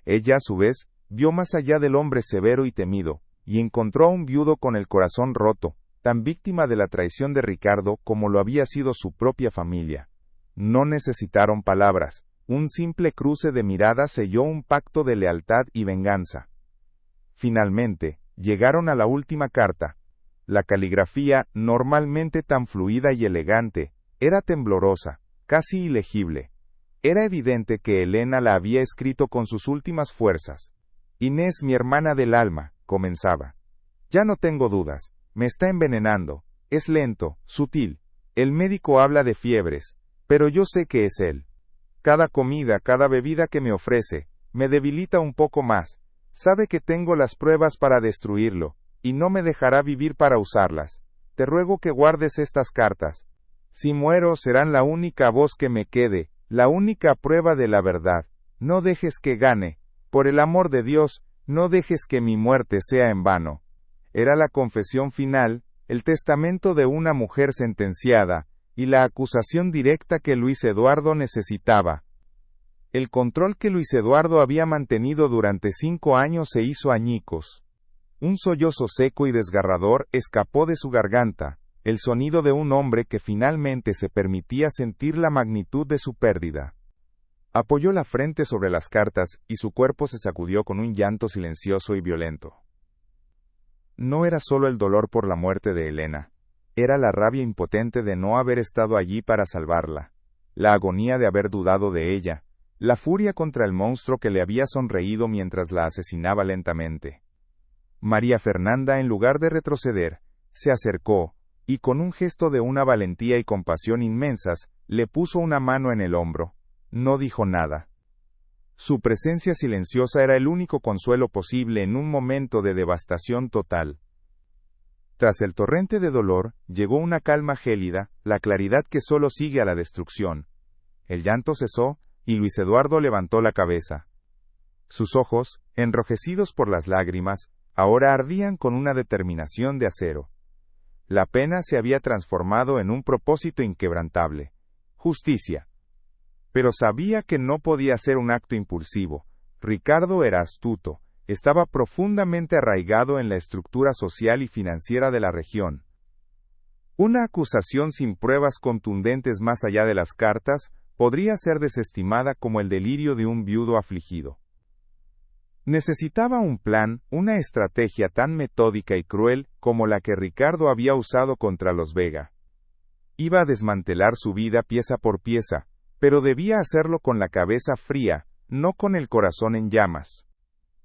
Ella, a su vez, vio más allá del hombre severo y temido, y encontró a un viudo con el corazón roto, tan víctima de la traición de Ricardo como lo había sido su propia familia. No necesitaron palabras, un simple cruce de miradas selló un pacto de lealtad y venganza. Finalmente, llegaron a la última carta. La caligrafía, normalmente tan fluida y elegante, era temblorosa, casi ilegible. Era evidente que Elena la había escrito con sus últimas fuerzas. Inés, mi hermana del alma, comenzaba. Ya no tengo dudas, me está envenenando, es lento, sutil. El médico habla de fiebres, pero yo sé que es él. Cada comida, cada bebida que me ofrece, me debilita un poco más. Sabe que tengo las pruebas para destruirlo, y no me dejará vivir para usarlas. Te ruego que guardes estas cartas. Si muero serán la única voz que me quede, la única prueba de la verdad. No dejes que gane. Por el amor de Dios, no dejes que mi muerte sea en vano. Era la confesión final, el testamento de una mujer sentenciada, y la acusación directa que Luis Eduardo necesitaba. El control que Luis Eduardo había mantenido durante 5 años se hizo añicos. Un sollozo seco y desgarrador escapó de su garganta, el sonido de un hombre que finalmente se permitía sentir la magnitud de su pérdida. Apoyó la frente sobre las cartas y su cuerpo se sacudió con un llanto silencioso y violento. No era solo el dolor por la muerte de Helena, era la rabia impotente de no haber estado allí para salvarla, la agonía de haber dudado de ella, la furia contra el monstruo que le había sonreído mientras la asesinaba lentamente. María Fernanda, en lugar de retroceder, se acercó, y con un gesto de una valentía y compasión inmensas, le puso una mano en el hombro. No dijo nada. Su presencia silenciosa era el único consuelo posible en un momento de devastación total. Tras el torrente de dolor, llegó una calma gélida, la claridad que solo sigue a la destrucción. El llanto cesó, y Luis Eduardo levantó la cabeza. Sus ojos, enrojecidos por las lágrimas, ahora ardían con una determinación de acero. La pena se había transformado en un propósito inquebrantable: justicia. Pero sabía que no podía ser un acto impulsivo. Ricardo era astuto, estaba profundamente arraigado en la estructura social y financiera de la región. Una acusación sin pruebas contundentes más allá de las cartas podría ser desestimada como el delirio de un viudo afligido. Necesitaba un plan, una estrategia tan metódica y cruel como la que Ricardo había usado contra los Vega. Iba a desmantelar su vida pieza por pieza, pero debía hacerlo con la cabeza fría, no con el corazón en llamas.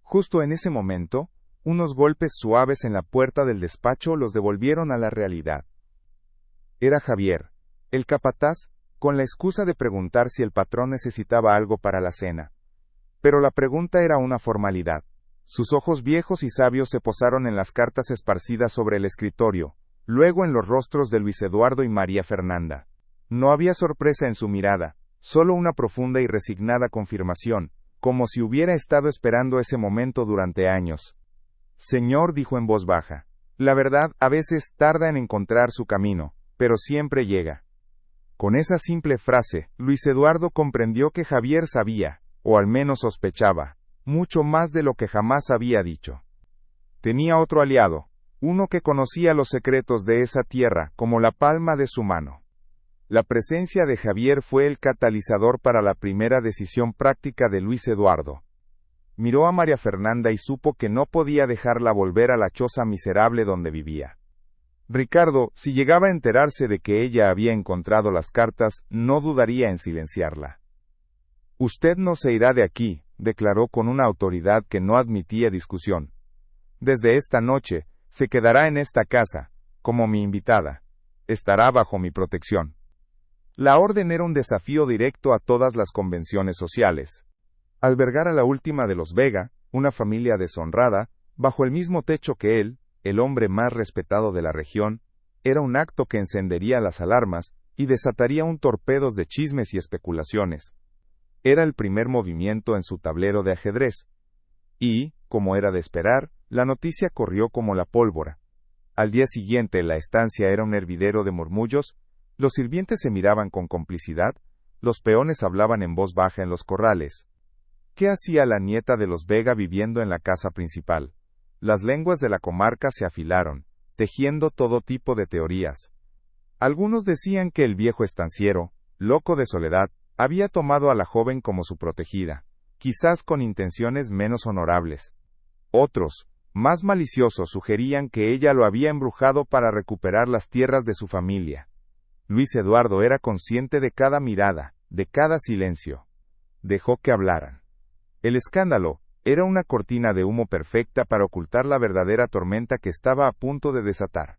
Justo en ese momento, unos golpes suaves en la puerta del despacho los devolvieron a la realidad. Era Javier, el capataz, con la excusa de preguntar si el patrón necesitaba algo para la cena. Pero la pregunta era una formalidad. Sus ojos viejos y sabios se posaron en las cartas esparcidas sobre el escritorio, luego en los rostros de Luis Eduardo y María Fernanda. No había sorpresa en su mirada, solo una profunda y resignada confirmación, como si hubiera estado esperando ese momento durante años. Señor, dijo en voz baja, la verdad a veces tarda en encontrar su camino, pero siempre llega. Con esa simple frase, Luis Eduardo comprendió que Javier sabía, o al menos sospechaba, mucho más de lo que jamás había dicho. Tenía otro aliado, uno que conocía los secretos de esa tierra como la palma de su mano. La presencia de Javier fue el catalizador para la primera decisión práctica de Luis Eduardo. Miró a María Fernanda y supo que no podía dejarla volver a la choza miserable donde vivía. Ricardo, si llegaba a enterarse de que ella había encontrado las cartas, no dudaría en silenciarla. Usted no se irá de aquí, declaró con una autoridad que no admitía discusión. Desde esta noche, se quedará en esta casa, como mi invitada. Estará bajo mi protección. La orden era un desafío directo a todas las convenciones sociales. Albergar a la última de los Vega, una familia deshonrada, bajo el mismo techo que él, el hombre más respetado de la región, era un acto que encendería las alarmas y desataría un torpedo de chismes y especulaciones. Era el primer movimiento en su tablero de ajedrez. Y, como era de esperar, la noticia corrió como la pólvora. Al día siguiente la estancia era un hervidero de murmullos. Los sirvientes se miraban con complicidad, los peones hablaban en voz baja en los corrales. ¿Qué hacía la nieta de los Vega viviendo en la casa principal? Las lenguas de la comarca se afilaron, tejiendo todo tipo de teorías. Algunos decían que el viejo estanciero, loco de soledad, había tomado a la joven como su protegida, quizás con intenciones menos honorables. Otros, más maliciosos, sugerían que ella lo había embrujado para recuperar las tierras de su familia. Luis Eduardo era consciente de cada mirada, de cada silencio. Dejó que hablaran. El escándalo era una cortina de humo perfecta para ocultar la verdadera tormenta que estaba a punto de desatar.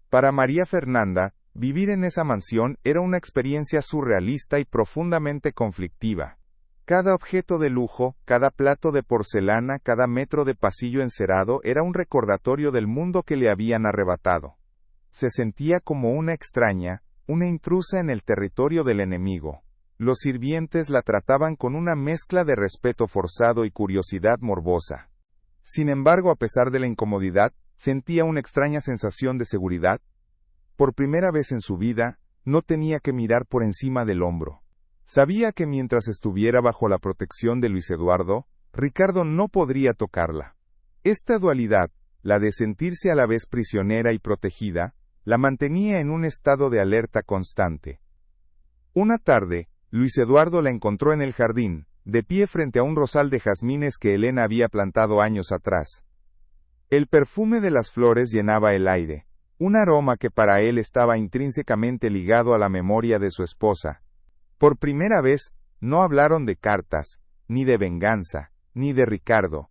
Para María Fernanda, vivir en esa mansión era una experiencia surrealista y profundamente conflictiva. Cada objeto de lujo, cada plato de porcelana, cada metro de pasillo encerado era un recordatorio del mundo que le habían arrebatado. Se sentía como una extraña, una intrusa en el territorio del enemigo. Los sirvientes la trataban con una mezcla de respeto forzado y curiosidad morbosa. Sin embargo, a pesar de la incomodidad, sentía una extraña sensación de seguridad. Por primera vez en su vida, no tenía que mirar por encima del hombro. Sabía que mientras estuviera bajo la protección de Luis Eduardo, Ricardo no podría tocarla. Esta dualidad, la de sentirse a la vez prisionera y protegida, la mantenía en un estado de alerta constante. Una tarde, Luis Eduardo la encontró en el jardín, de pie frente a un rosal de jazmines que Elena había plantado años atrás. El perfume de las flores llenaba el aire, un aroma que para él estaba intrínsecamente ligado a la memoria de su esposa. Por primera vez, no hablaron de cartas, ni de venganza, ni de Ricardo.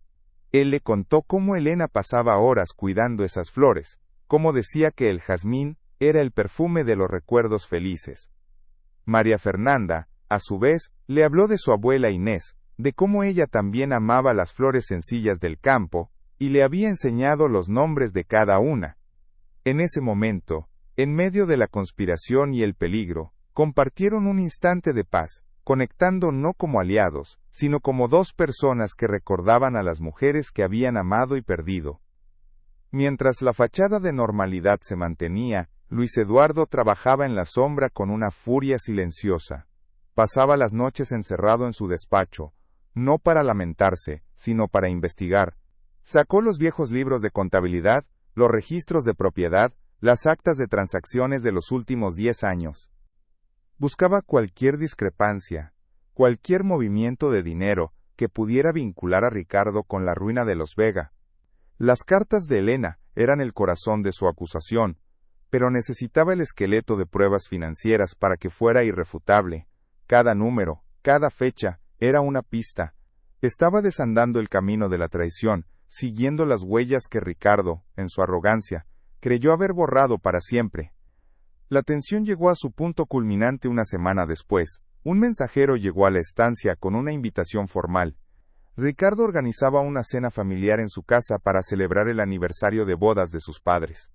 Él le contó cómo Elena pasaba horas cuidando esas flores, cómo decía que el jazmín era el perfume de los recuerdos felices. María Fernanda, a su vez, le habló de su abuela Inés, de cómo ella también amaba las flores sencillas del campo, y le había enseñado los nombres de cada una. En ese momento, en medio de la conspiración y el peligro, compartieron un instante de paz, conectando no como aliados, sino como dos personas que recordaban a las mujeres que habían amado y perdido. Mientras la fachada de normalidad se mantenía, Luis Eduardo trabajaba en la sombra con una furia silenciosa. Pasaba las noches encerrado en su despacho, no para lamentarse, sino para investigar. Sacó los viejos libros de contabilidad, los registros de propiedad, las actas de transacciones de los últimos 10 años. Buscaba cualquier discrepancia, cualquier movimiento de dinero que pudiera vincular a Ricardo con la ruina de los Vega. Las cartas de Elena eran el corazón de su acusación, pero necesitaba el esqueleto de pruebas financieras para que fuera irrefutable. Cada número, cada fecha, era una pista. Estaba desandando el camino de la traición, siguiendo las huellas que Ricardo, en su arrogancia, creyó haber borrado para siempre. La tensión llegó a su punto culminante una semana después. Un mensajero llegó a la estancia con una invitación formal. Ricardo organizaba una cena familiar en su casa para celebrar el aniversario de bodas de sus padres.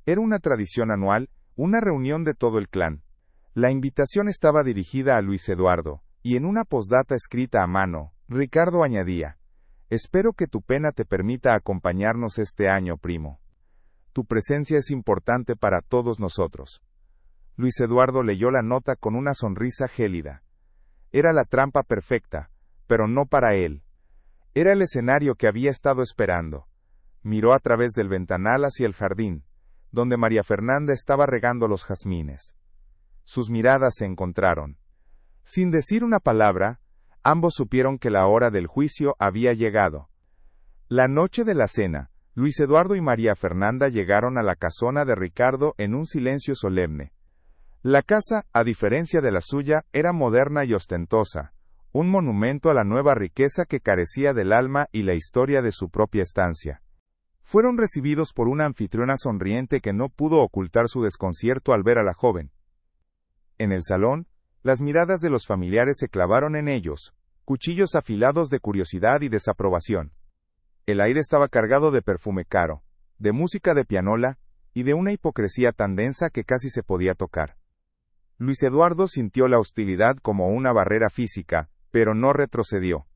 Era una tradición anual, una reunión de todo el clan. La invitación estaba dirigida a Luis Eduardo, y en una postdata escrita a mano, Ricardo añadía: «Espero que tu pena te permita acompañarnos este año, primo. Tu presencia es importante para todos nosotros». Luis Eduardo leyó la nota con una sonrisa gélida. Era la trampa perfecta, pero no para él. Era el escenario que había estado esperando. Miró a través del ventanal hacia el jardín, donde María Fernanda estaba regando los jazmines. Sus miradas se encontraron. Sin decir una palabra, ambos supieron que la hora del juicio había llegado. La noche de la cena, Luis Eduardo y María Fernanda llegaron a la casona de Ricardo en un silencio solemne. La casa, a diferencia de la suya, era moderna y ostentosa, un monumento a la nueva riqueza que carecía del alma y la historia de su propia estancia. Fueron recibidos por una anfitriona sonriente que no pudo ocultar su desconcierto al ver a la joven. En el salón, las miradas de los familiares se clavaron en ellos, cuchillos afilados de curiosidad y desaprobación. El aire estaba cargado de perfume caro, de música de pianola, y de una hipocresía tan densa que casi se podía tocar. Luis Eduardo sintió la hostilidad como una barrera física, pero no retrocedió.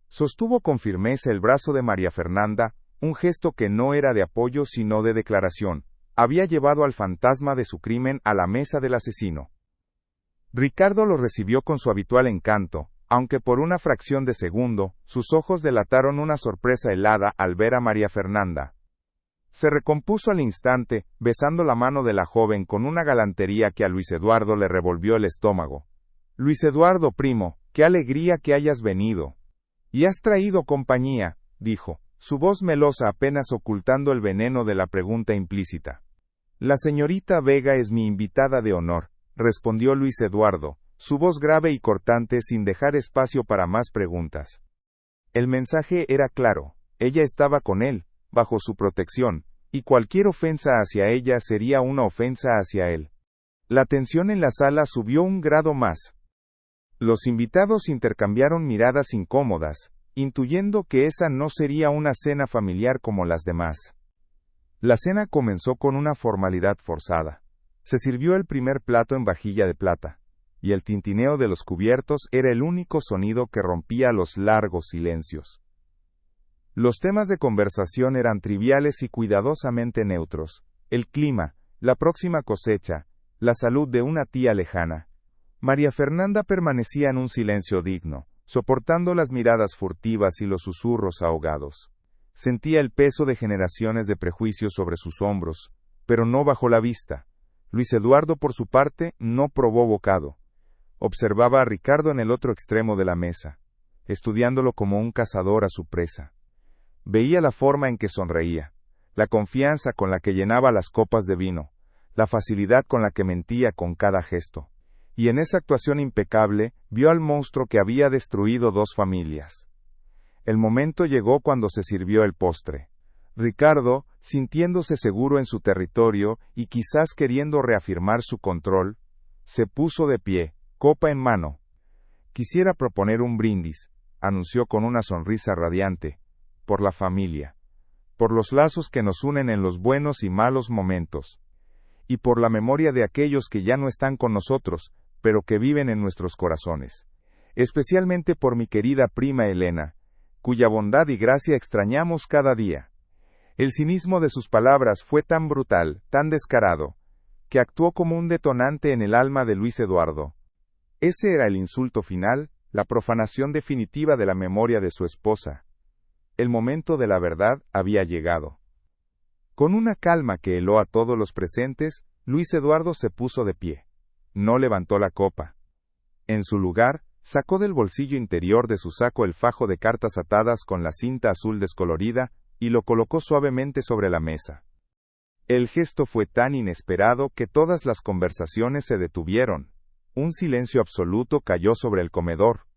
Sostuvo con firmeza el brazo de María Fernanda, un gesto que no era de apoyo sino de declaración. Había llevado al fantasma de su crimen a la mesa del asesino. Ricardo lo recibió con su habitual encanto, aunque por una fracción de segundo, sus ojos delataron una sorpresa helada al ver a María Fernanda. Se recompuso al instante, besando la mano de la joven con una galantería que a Luis Eduardo le revolvió el estómago. «Luis Eduardo, primo, qué alegría que hayas venido. Y has traído compañía», dijo, su voz melosa apenas ocultando el veneno de la pregunta implícita. «La señorita Vega es mi invitada de honor», respondió Luis Eduardo, su voz grave y cortante sin dejar espacio para más preguntas. El mensaje era claro, ella estaba con él, bajo su protección, y cualquier ofensa hacia ella sería una ofensa hacia él. La tensión en la sala subió un grado más. Los invitados intercambiaron miradas incómodas, intuyendo que esa no sería una cena familiar como las demás. La cena comenzó con una formalidad forzada. Se sirvió el primer plato en vajilla de plata, y el tintineo de los cubiertos era el único sonido que rompía los largos silencios. Los temas de conversación eran triviales y cuidadosamente neutros: el clima, la próxima cosecha, la salud de una tía lejana. María Fernanda permanecía en un silencio digno, soportando las miradas furtivas y los susurros ahogados. Sentía el peso de generaciones de prejuicios sobre sus hombros, pero no bajó la vista. Luis Eduardo, por su parte, no probó bocado. Observaba a Ricardo en el otro extremo de la mesa, estudiándolo como un cazador a su presa. Veía la forma en que sonreía, la confianza con la que llenaba las copas de vino, la facilidad con la que mentía con cada gesto. Y en esa actuación impecable, vio al monstruo que había destruido 2 familias. El momento llegó cuando se sirvió el postre. Ricardo, sintiéndose seguro en su territorio y quizás queriendo reafirmar su control, se puso de pie, copa en mano. Quisiera proponer un brindis, anunció con una sonrisa radiante, por la familia, por los lazos que nos unen en los buenos y malos momentos, y por la memoria de aquellos que ya no están con nosotros, pero que viven en nuestros corazones, especialmente por mi querida prima Elena, cuya bondad y gracia extrañamos cada día. El cinismo de sus palabras fue tan brutal, tan descarado, que actuó como un detonante en el alma de Luis Eduardo. Ese era el insulto final, la profanación definitiva de la memoria de su esposa. El momento de la verdad había llegado. Con una calma que heló a todos los presentes, Luis Eduardo se puso de pie. No levantó la copa. En su lugar, sacó del bolsillo interior de su saco el fajo de cartas atadas con la cinta azul descolorida, y lo colocó suavemente sobre la mesa. El gesto fue tan inesperado que todas las conversaciones se detuvieron. Un silencio absoluto cayó sobre el comedor.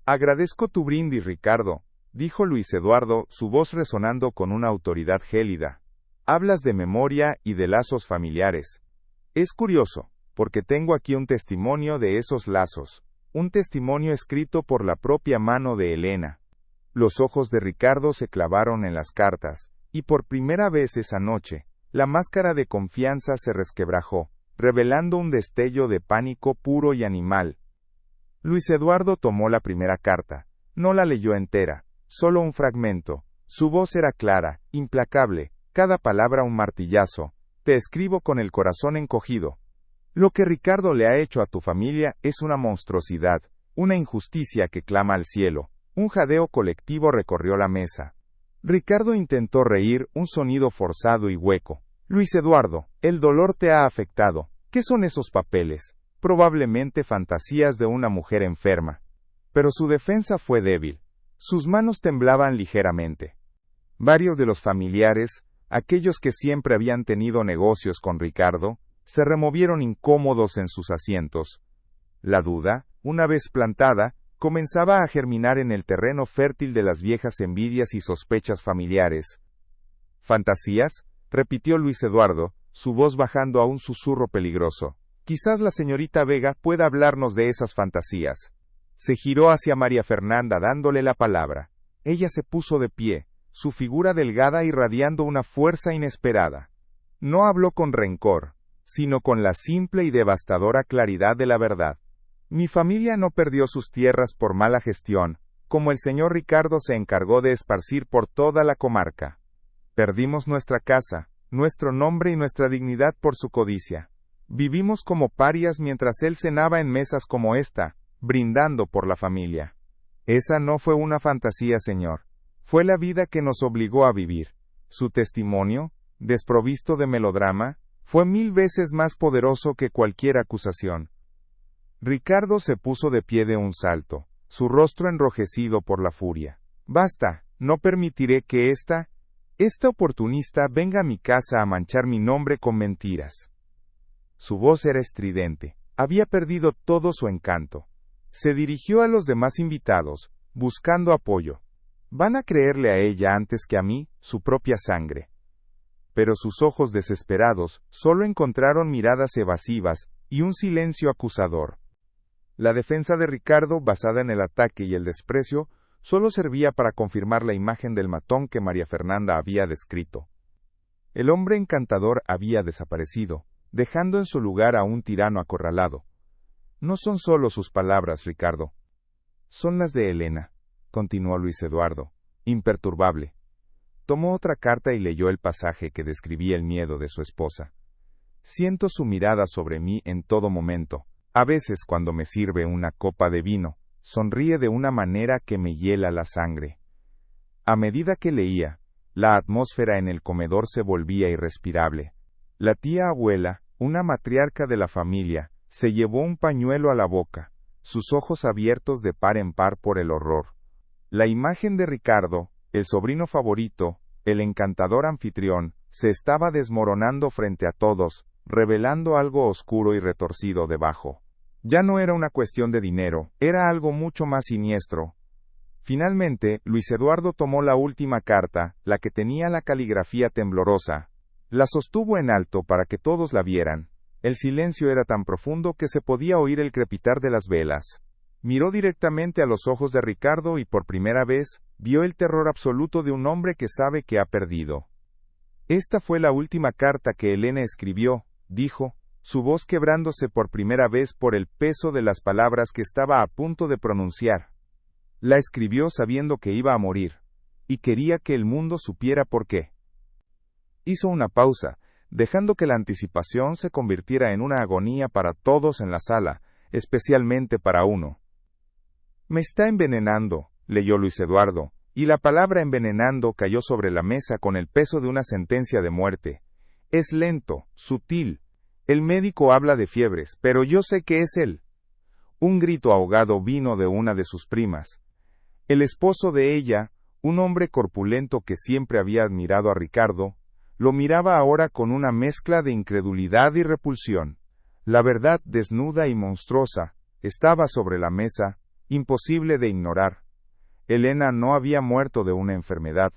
«Agradezco tu brindis, Ricardo», dijo Luis Eduardo, su voz resonando con una autoridad gélida. «Hablas de memoria y de lazos familiares. Es curioso, porque tengo aquí un testimonio de esos lazos, un testimonio escrito por la propia mano de Elena». Los ojos de Ricardo se clavaron en las cartas, y por primera vez esa noche, la máscara de confianza se resquebrajó, revelando un destello de pánico puro y animal. Luis Eduardo tomó la primera carta, no la leyó entera, solo un fragmento. Su voz era clara, implacable, cada palabra un martillazo. «Te escribo con el corazón encogido. Lo que Ricardo le ha hecho a tu familia es una monstruosidad, una injusticia que clama al cielo». Un jadeo colectivo recorrió la mesa. Ricardo intentó reír, un sonido forzado y hueco. «Luis Eduardo, el dolor te ha afectado. ¿Qué son esos papeles? Probablemente fantasías de una mujer enferma». Pero su defensa fue débil. Sus manos temblaban ligeramente. Varios de los familiares, aquellos que siempre habían tenido negocios con Ricardo, se removieron incómodos en sus asientos. La duda, una vez plantada, comenzaba a germinar en el terreno fértil de las viejas envidias y sospechas familiares. «¿Fantasías?», repitió Luis Eduardo, su voz bajando a un susurro peligroso. «Quizás la señorita Vega pueda hablarnos de esas fantasías». Se giró hacia María Fernanda dándole la palabra. Ella se puso de pie, su figura delgada irradiando una fuerza inesperada. No habló con rencor, sino con la simple y devastadora claridad de la verdad. «Mi familia no perdió sus tierras por mala gestión, como el señor Ricardo se encargó de esparcir por toda la comarca. Perdimos nuestra casa, nuestro nombre y nuestra dignidad por su codicia. Vivimos como parias mientras él cenaba en mesas como esta, brindando por la familia. Esa no fue una fantasía, señor. Fue la vida que nos obligó a vivir. Su testimonio, desprovisto de melodrama, fue 1000 veces más poderoso que cualquier acusación». Ricardo se puso de pie de un salto, su rostro enrojecido por la furia. «Basta, no permitiré que esta oportunista venga a mi casa a manchar mi nombre con mentiras». Su voz era estridente, había perdido todo su encanto. Se dirigió a los demás invitados, buscando apoyo. «Van a creerle a ella antes que a mí, su propia sangre». Pero sus ojos desesperados solo encontraron miradas evasivas y un silencio acusador. La defensa de Ricardo, basada en el ataque y el desprecio, solo servía para confirmar la imagen del matón que María Fernanda había descrito. El hombre encantador había desaparecido, dejando en su lugar a un tirano acorralado. «No son solo sus palabras, Ricardo. Son las de Elena», continuó Luis Eduardo, imperturbable. Tomó otra carta y leyó el pasaje que describía el miedo de su esposa. «Siento su mirada sobre mí en todo momento. A veces cuando me sirve una copa de vino, sonríe de una manera que me hiela la sangre». A medida que leía, la atmósfera en el comedor se volvía irrespirable. La tía abuela, una matriarca de la familia, Se llevó un pañuelo a la boca, sus ojos abiertos de par en par por el horror. La imagen de Ricardo, el sobrino favorito, el encantador anfitrión, se estaba desmoronando frente a todos, revelando algo oscuro y retorcido debajo. Ya no era una cuestión de dinero, era algo mucho más siniestro. Finalmente, Luis Eduardo tomó la última carta, la que tenía la caligrafía temblorosa. La sostuvo en alto para que todos la vieran. El silencio era tan profundo que se podía oír el crepitar de las velas. Miró directamente a los ojos de Ricardo y por primera vez, vio el terror absoluto de un hombre que sabe que ha perdido. Esta fue la última carta que Elena escribió, dijo, su voz quebrándose por primera vez por el peso de las palabras que estaba a punto de pronunciar. La escribió sabiendo que iba a morir, y quería que el mundo supiera por qué. Hizo una pausa, dejando que la anticipación se convirtiera en una agonía para todos en la sala, especialmente para uno. «Me está envenenando», leyó Luis Eduardo, y la palabra envenenando cayó sobre la mesa con el peso de una sentencia de muerte. «Es lento, sutil. El médico habla de fiebres, pero yo sé que es él». Un grito ahogado vino de una de sus primas. El esposo de ella, un hombre corpulento que siempre había admirado a Ricardo, lo miraba ahora con una mezcla de incredulidad y repulsión. La verdad desnuda y monstruosa estaba sobre la mesa, imposible de ignorar. Elena no había muerto de una enfermedad,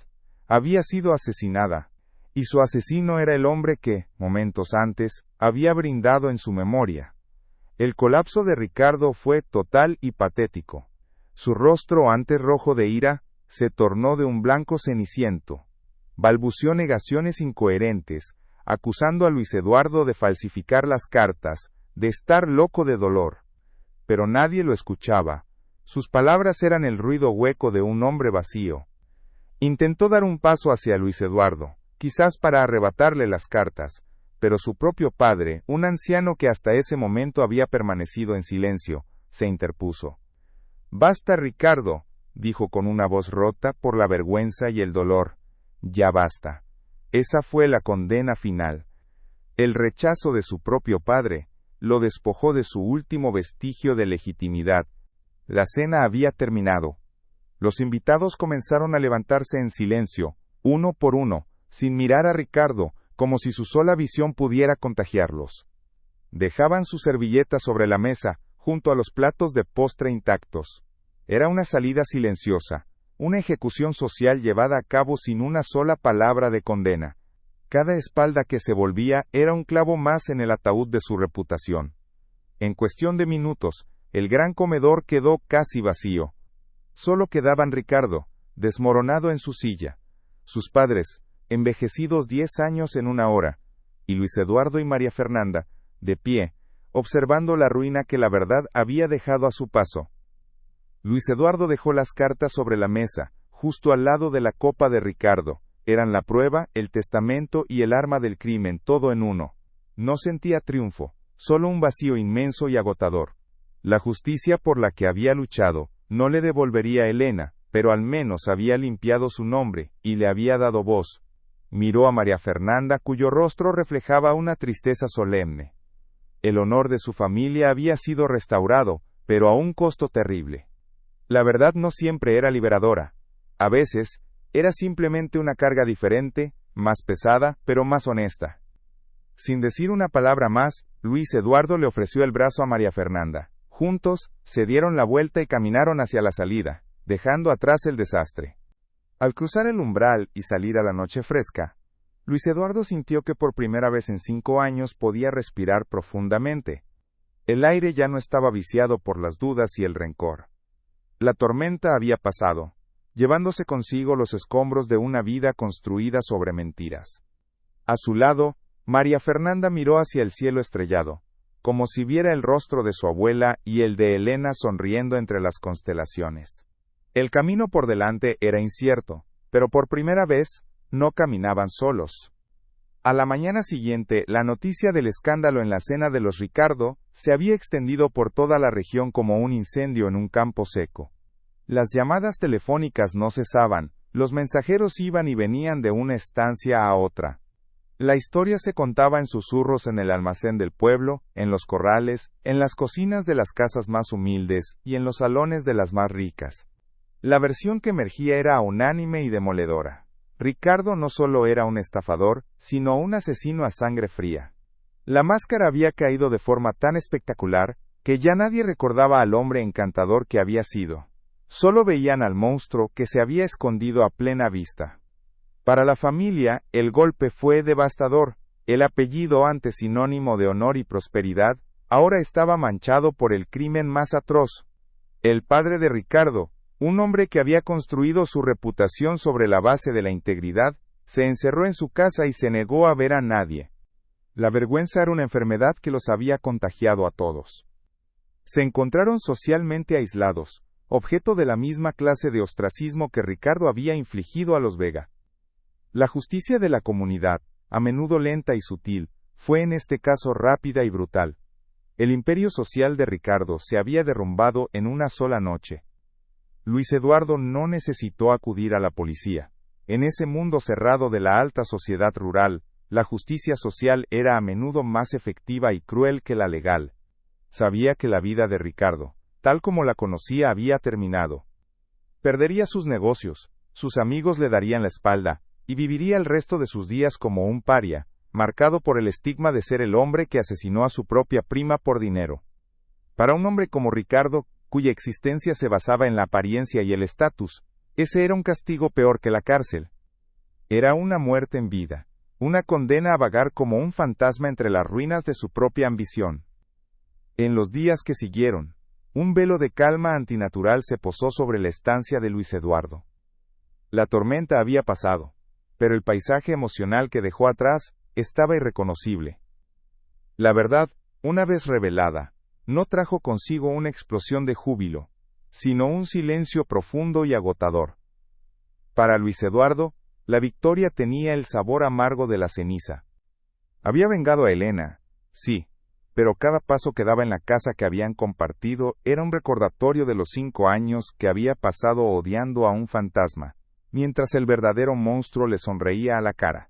había sido asesinada, y su asesino era el hombre que, momentos antes, había brindado en su memoria. El colapso de Ricardo fue total y patético. Su rostro, antes rojo de ira, se tornó de un blanco ceniciento. Balbuceó negaciones incoherentes, acusando a Luis Eduardo de falsificar las cartas, de estar loco de dolor. Pero nadie lo escuchaba. Sus palabras eran el ruido hueco de un hombre vacío. Intentó dar un paso hacia Luis Eduardo, quizás para arrebatarle las cartas, pero su propio padre, un anciano que hasta ese momento había permanecido en silencio, se interpuso. «Basta, Ricardo», dijo con una voz rota por la vergüenza y el dolor. «Ya basta». Esa fue la condena final. El rechazo de su propio padre lo despojó de su último vestigio de legitimidad. La cena había terminado. Los invitados comenzaron a levantarse en silencio, uno por uno, sin mirar a Ricardo, como si su sola visión pudiera contagiarlos. Dejaban sus servilletas sobre la mesa, junto a los platos de postre intactos. Era una salida silenciosa, una ejecución social llevada a cabo sin una sola palabra de condena. Cada espalda que se volvía era un clavo más en el ataúd de su reputación. En cuestión de minutos, el gran comedor quedó casi vacío. Solo quedaban Ricardo, desmoronado en su silla, sus padres, envejecidos 10 años en una hora, y Luis Eduardo y María Fernanda, de pie, observando la ruina que la verdad había dejado a su paso. Luis Eduardo dejó las cartas sobre la mesa, justo al lado de la copa de Ricardo. Eran la prueba, el testamento y el arma del crimen, todo en uno. No sentía triunfo, solo un vacío inmenso y agotador. La justicia por la que había luchado, no le devolvería a Elena, pero al menos había limpiado su nombre, y le había dado voz. Miró a María Fernanda, cuyo rostro reflejaba una tristeza solemne. El honor de su familia había sido restaurado, pero a un costo terrible. La verdad no siempre era liberadora. A veces, era simplemente una carga diferente, más pesada, pero más honesta. Sin decir una palabra más, Luis Eduardo le ofreció el brazo a María Fernanda. Juntos, se dieron la vuelta y caminaron hacia la salida, dejando atrás el desastre. Al cruzar el umbral y salir a la noche fresca, Luis Eduardo sintió que por primera vez en 5 años podía respirar profundamente. El aire ya no estaba viciado por las dudas y el rencor. La tormenta había pasado, llevándose consigo los escombros de una vida construida sobre mentiras. A su lado, María Fernanda miró hacia el cielo estrellado, como si viera el rostro de su abuela y el de Elena sonriendo entre las constelaciones. El camino por delante era incierto, pero por primera vez, no caminaban solos. A la mañana siguiente, la noticia del escándalo en la cena de los Ricardo se había extendido por toda la región como un incendio en un campo seco. Las llamadas telefónicas no cesaban, los mensajeros iban y venían de una estancia a otra. La historia se contaba en susurros en el almacén del pueblo, en los corrales, en las cocinas de las casas más humildes y en los salones de las más ricas. La versión que emergía era unánime y demoledora. Ricardo no solo era un estafador, sino un asesino a sangre fría. La máscara había caído de forma tan espectacular, que ya nadie recordaba al hombre encantador que había sido. Solo veían al monstruo que se había escondido a plena vista. Para la familia, el golpe fue devastador. El apellido, antes sinónimo de honor y prosperidad, ahora estaba manchado por el crimen más atroz. El padre de Ricardo, un hombre que había construido su reputación sobre la base de la integridad, se encerró en su casa y se negó a ver a nadie. La vergüenza era una enfermedad que los había contagiado a todos. Se encontraron socialmente aislados, objeto de la misma clase de ostracismo que Ricardo había infligido a los Vega. La justicia de la comunidad, a menudo lenta y sutil, fue en este caso rápida y brutal. El imperio social de Ricardo se había derrumbado en una sola noche. Luis Eduardo no necesitó acudir a la policía. En ese mundo cerrado de la alta sociedad rural, la justicia social era a menudo más efectiva y cruel que la legal. Sabía que la vida de Ricardo, tal como la conocía, había terminado. Perdería sus negocios, sus amigos le darían la espalda, y viviría el resto de sus días como un paria, marcado por el estigma de ser el hombre que asesinó a su propia prima por dinero. Para un hombre como Ricardo, cuya existencia se basaba en la apariencia y el estatus, ese era un castigo peor que la cárcel. Era una muerte en vida, una condena a vagar como un fantasma entre las ruinas de su propia ambición. En los días que siguieron, un velo de calma antinatural se posó sobre la estancia de Luis Eduardo. La tormenta había pasado, pero el paisaje emocional que dejó atrás estaba irreconocible. La verdad, una vez revelada, no trajo consigo una explosión de júbilo, sino un silencio profundo y agotador. Para Luis Eduardo, la victoria tenía el sabor amargo de la ceniza. Había vengado a Elena, sí, pero cada paso que daba en la casa que habían compartido era un recordatorio de los 5 años que había pasado odiando a un fantasma, mientras el verdadero monstruo le sonreía a la cara.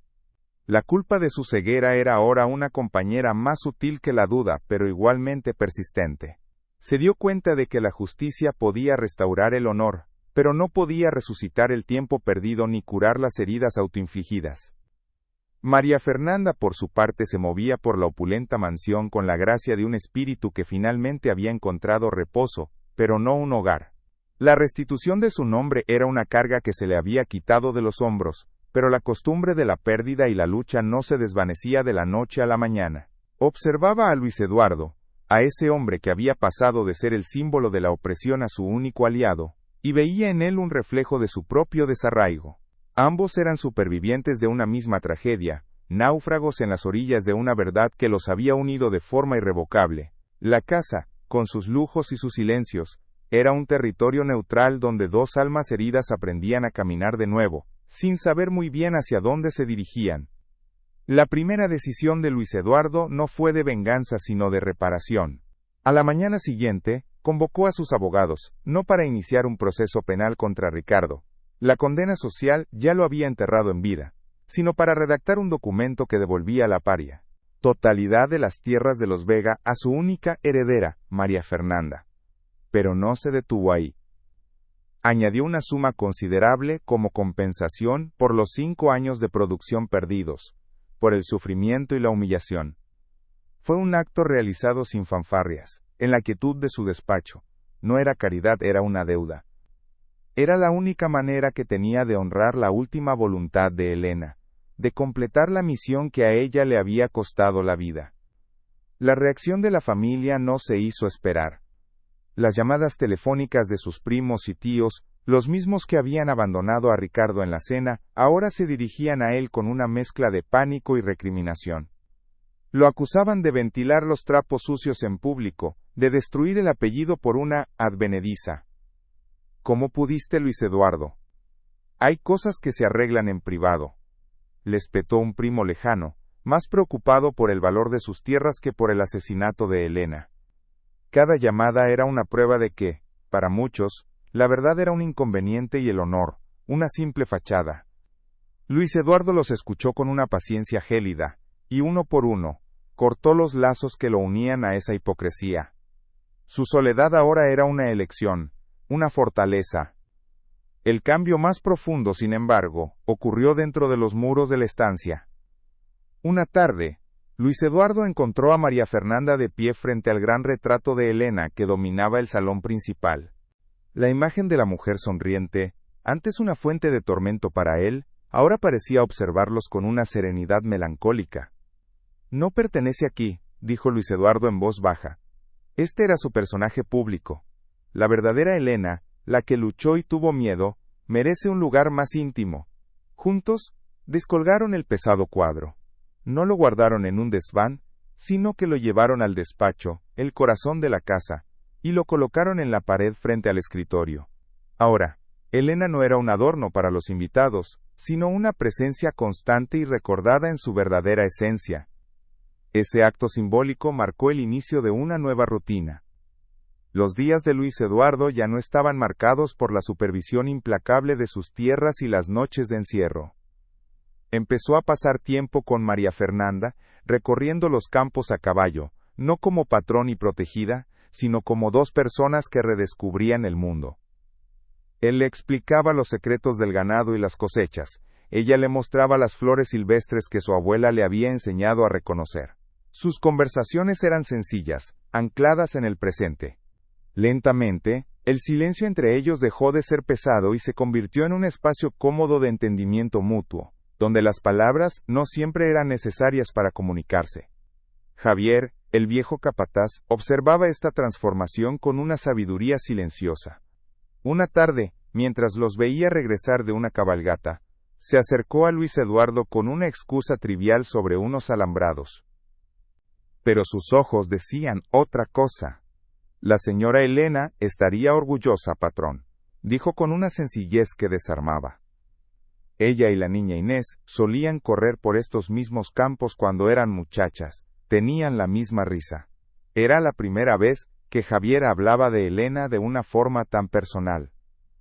La culpa de su ceguera era ahora una compañera más sutil que la duda, pero igualmente persistente. Se dio cuenta de que la justicia podía restaurar el honor, pero no podía resucitar el tiempo perdido ni curar las heridas autoinfligidas. María Fernanda, por su parte, se movía por la opulenta mansión con la gracia de un espíritu que finalmente había encontrado reposo, pero no un hogar. La restitución de su nombre era una carga que se le había quitado de los hombros, pero la costumbre de la pérdida y la lucha no se desvanecía de la noche a la mañana. Observaba a Luis Eduardo, a ese hombre que había pasado de ser el símbolo de la opresión a su único aliado, y veía en él un reflejo de su propio desarraigo. Ambos eran supervivientes de una misma tragedia, náufragos en las orillas de una verdad que los había unido de forma irrevocable. La casa, con sus lujos y sus silencios, era un territorio neutral donde dos almas heridas aprendían a caminar de nuevo, sin saber muy bien hacia dónde se dirigían. La primera decisión de Luis Eduardo no fue de venganza sino de reparación. A la mañana siguiente, convocó a sus abogados, no para iniciar un proceso penal contra Ricardo. La condena social ya lo había enterrado en vida, sino para redactar un documento que devolvía la paria totalidad de las tierras de los Vega a su única heredera, María Fernanda. Pero no se detuvo ahí. Añadió una suma considerable como compensación por los 5 años de producción perdidos, por el sufrimiento y la humillación. Fue un acto realizado sin fanfarrias, en la quietud de su despacho. No era caridad, era una deuda. Era la única manera que tenía de honrar la última voluntad de Elena, de completar la misión que a ella le había costado la vida. La reacción de la familia no se hizo esperar. Las llamadas telefónicas de sus primos y tíos, los mismos que habían abandonado a Ricardo en la cena, ahora se dirigían a él con una mezcla de pánico y recriminación. Lo acusaban de ventilar los trapos sucios en público, de destruir el apellido por una advenediza. ¿Cómo pudiste, Luis Eduardo? Hay cosas que se arreglan en privado. Les petó un primo lejano, más preocupado por el valor de sus tierras que por el asesinato de Elena. Cada llamada era una prueba de que, para muchos, la verdad era un inconveniente y el honor, una simple fachada. Luis Eduardo los escuchó con una paciencia gélida, y uno por uno, cortó los lazos que lo unían a esa hipocresía. Su soledad ahora era una elección, una fortaleza. El cambio más profundo, sin embargo, ocurrió dentro de los muros de la estancia. Una tarde, Luis Eduardo encontró a María Fernanda de pie frente al gran retrato de Elena que dominaba el salón principal. La imagen de la mujer sonriente, antes una fuente de tormento para él, ahora parecía observarlos con una serenidad melancólica. «No pertenece aquí», dijo Luis Eduardo en voz baja. Este era su personaje público. La verdadera Elena, la que luchó y tuvo miedo, merece un lugar más íntimo. Juntos, descolgaron el pesado cuadro. No lo guardaron en un desván, sino que lo llevaron al despacho, el corazón de la casa, y lo colocaron en la pared frente al escritorio. Ahora, Elena no era un adorno para los invitados, sino una presencia constante y recordada en su verdadera esencia. Ese acto simbólico marcó el inicio de una nueva rutina. Los días de Luis Eduardo ya no estaban marcados por la supervisión implacable de sus tierras y las noches de encierro. Empezó a pasar tiempo con María Fernanda, recorriendo los campos a caballo, no como patrón y protegida, sino como dos personas que redescubrían el mundo. Él le explicaba los secretos del ganado y las cosechas, ella le mostraba las flores silvestres que su abuela le había enseñado a reconocer. Sus conversaciones eran sencillas, ancladas en el presente. Lentamente, el silencio entre ellos dejó de ser pesado y se convirtió en un espacio cómodo de entendimiento mutuo, donde las palabras no siempre eran necesarias para comunicarse. Javier, el viejo capataz, observaba esta transformación con una sabiduría silenciosa. Una tarde, mientras los veía regresar de una cabalgata, se acercó a Luis Eduardo con una excusa trivial sobre unos alambrados. Pero sus ojos decían otra cosa. «La señora Elena estaría orgullosa, patrón», dijo con una sencillez que desarmaba. Ella y la niña Inés solían correr por estos mismos campos cuando eran muchachas, tenían la misma risa. Era la primera vez que Javier hablaba de Elena de una forma tan personal.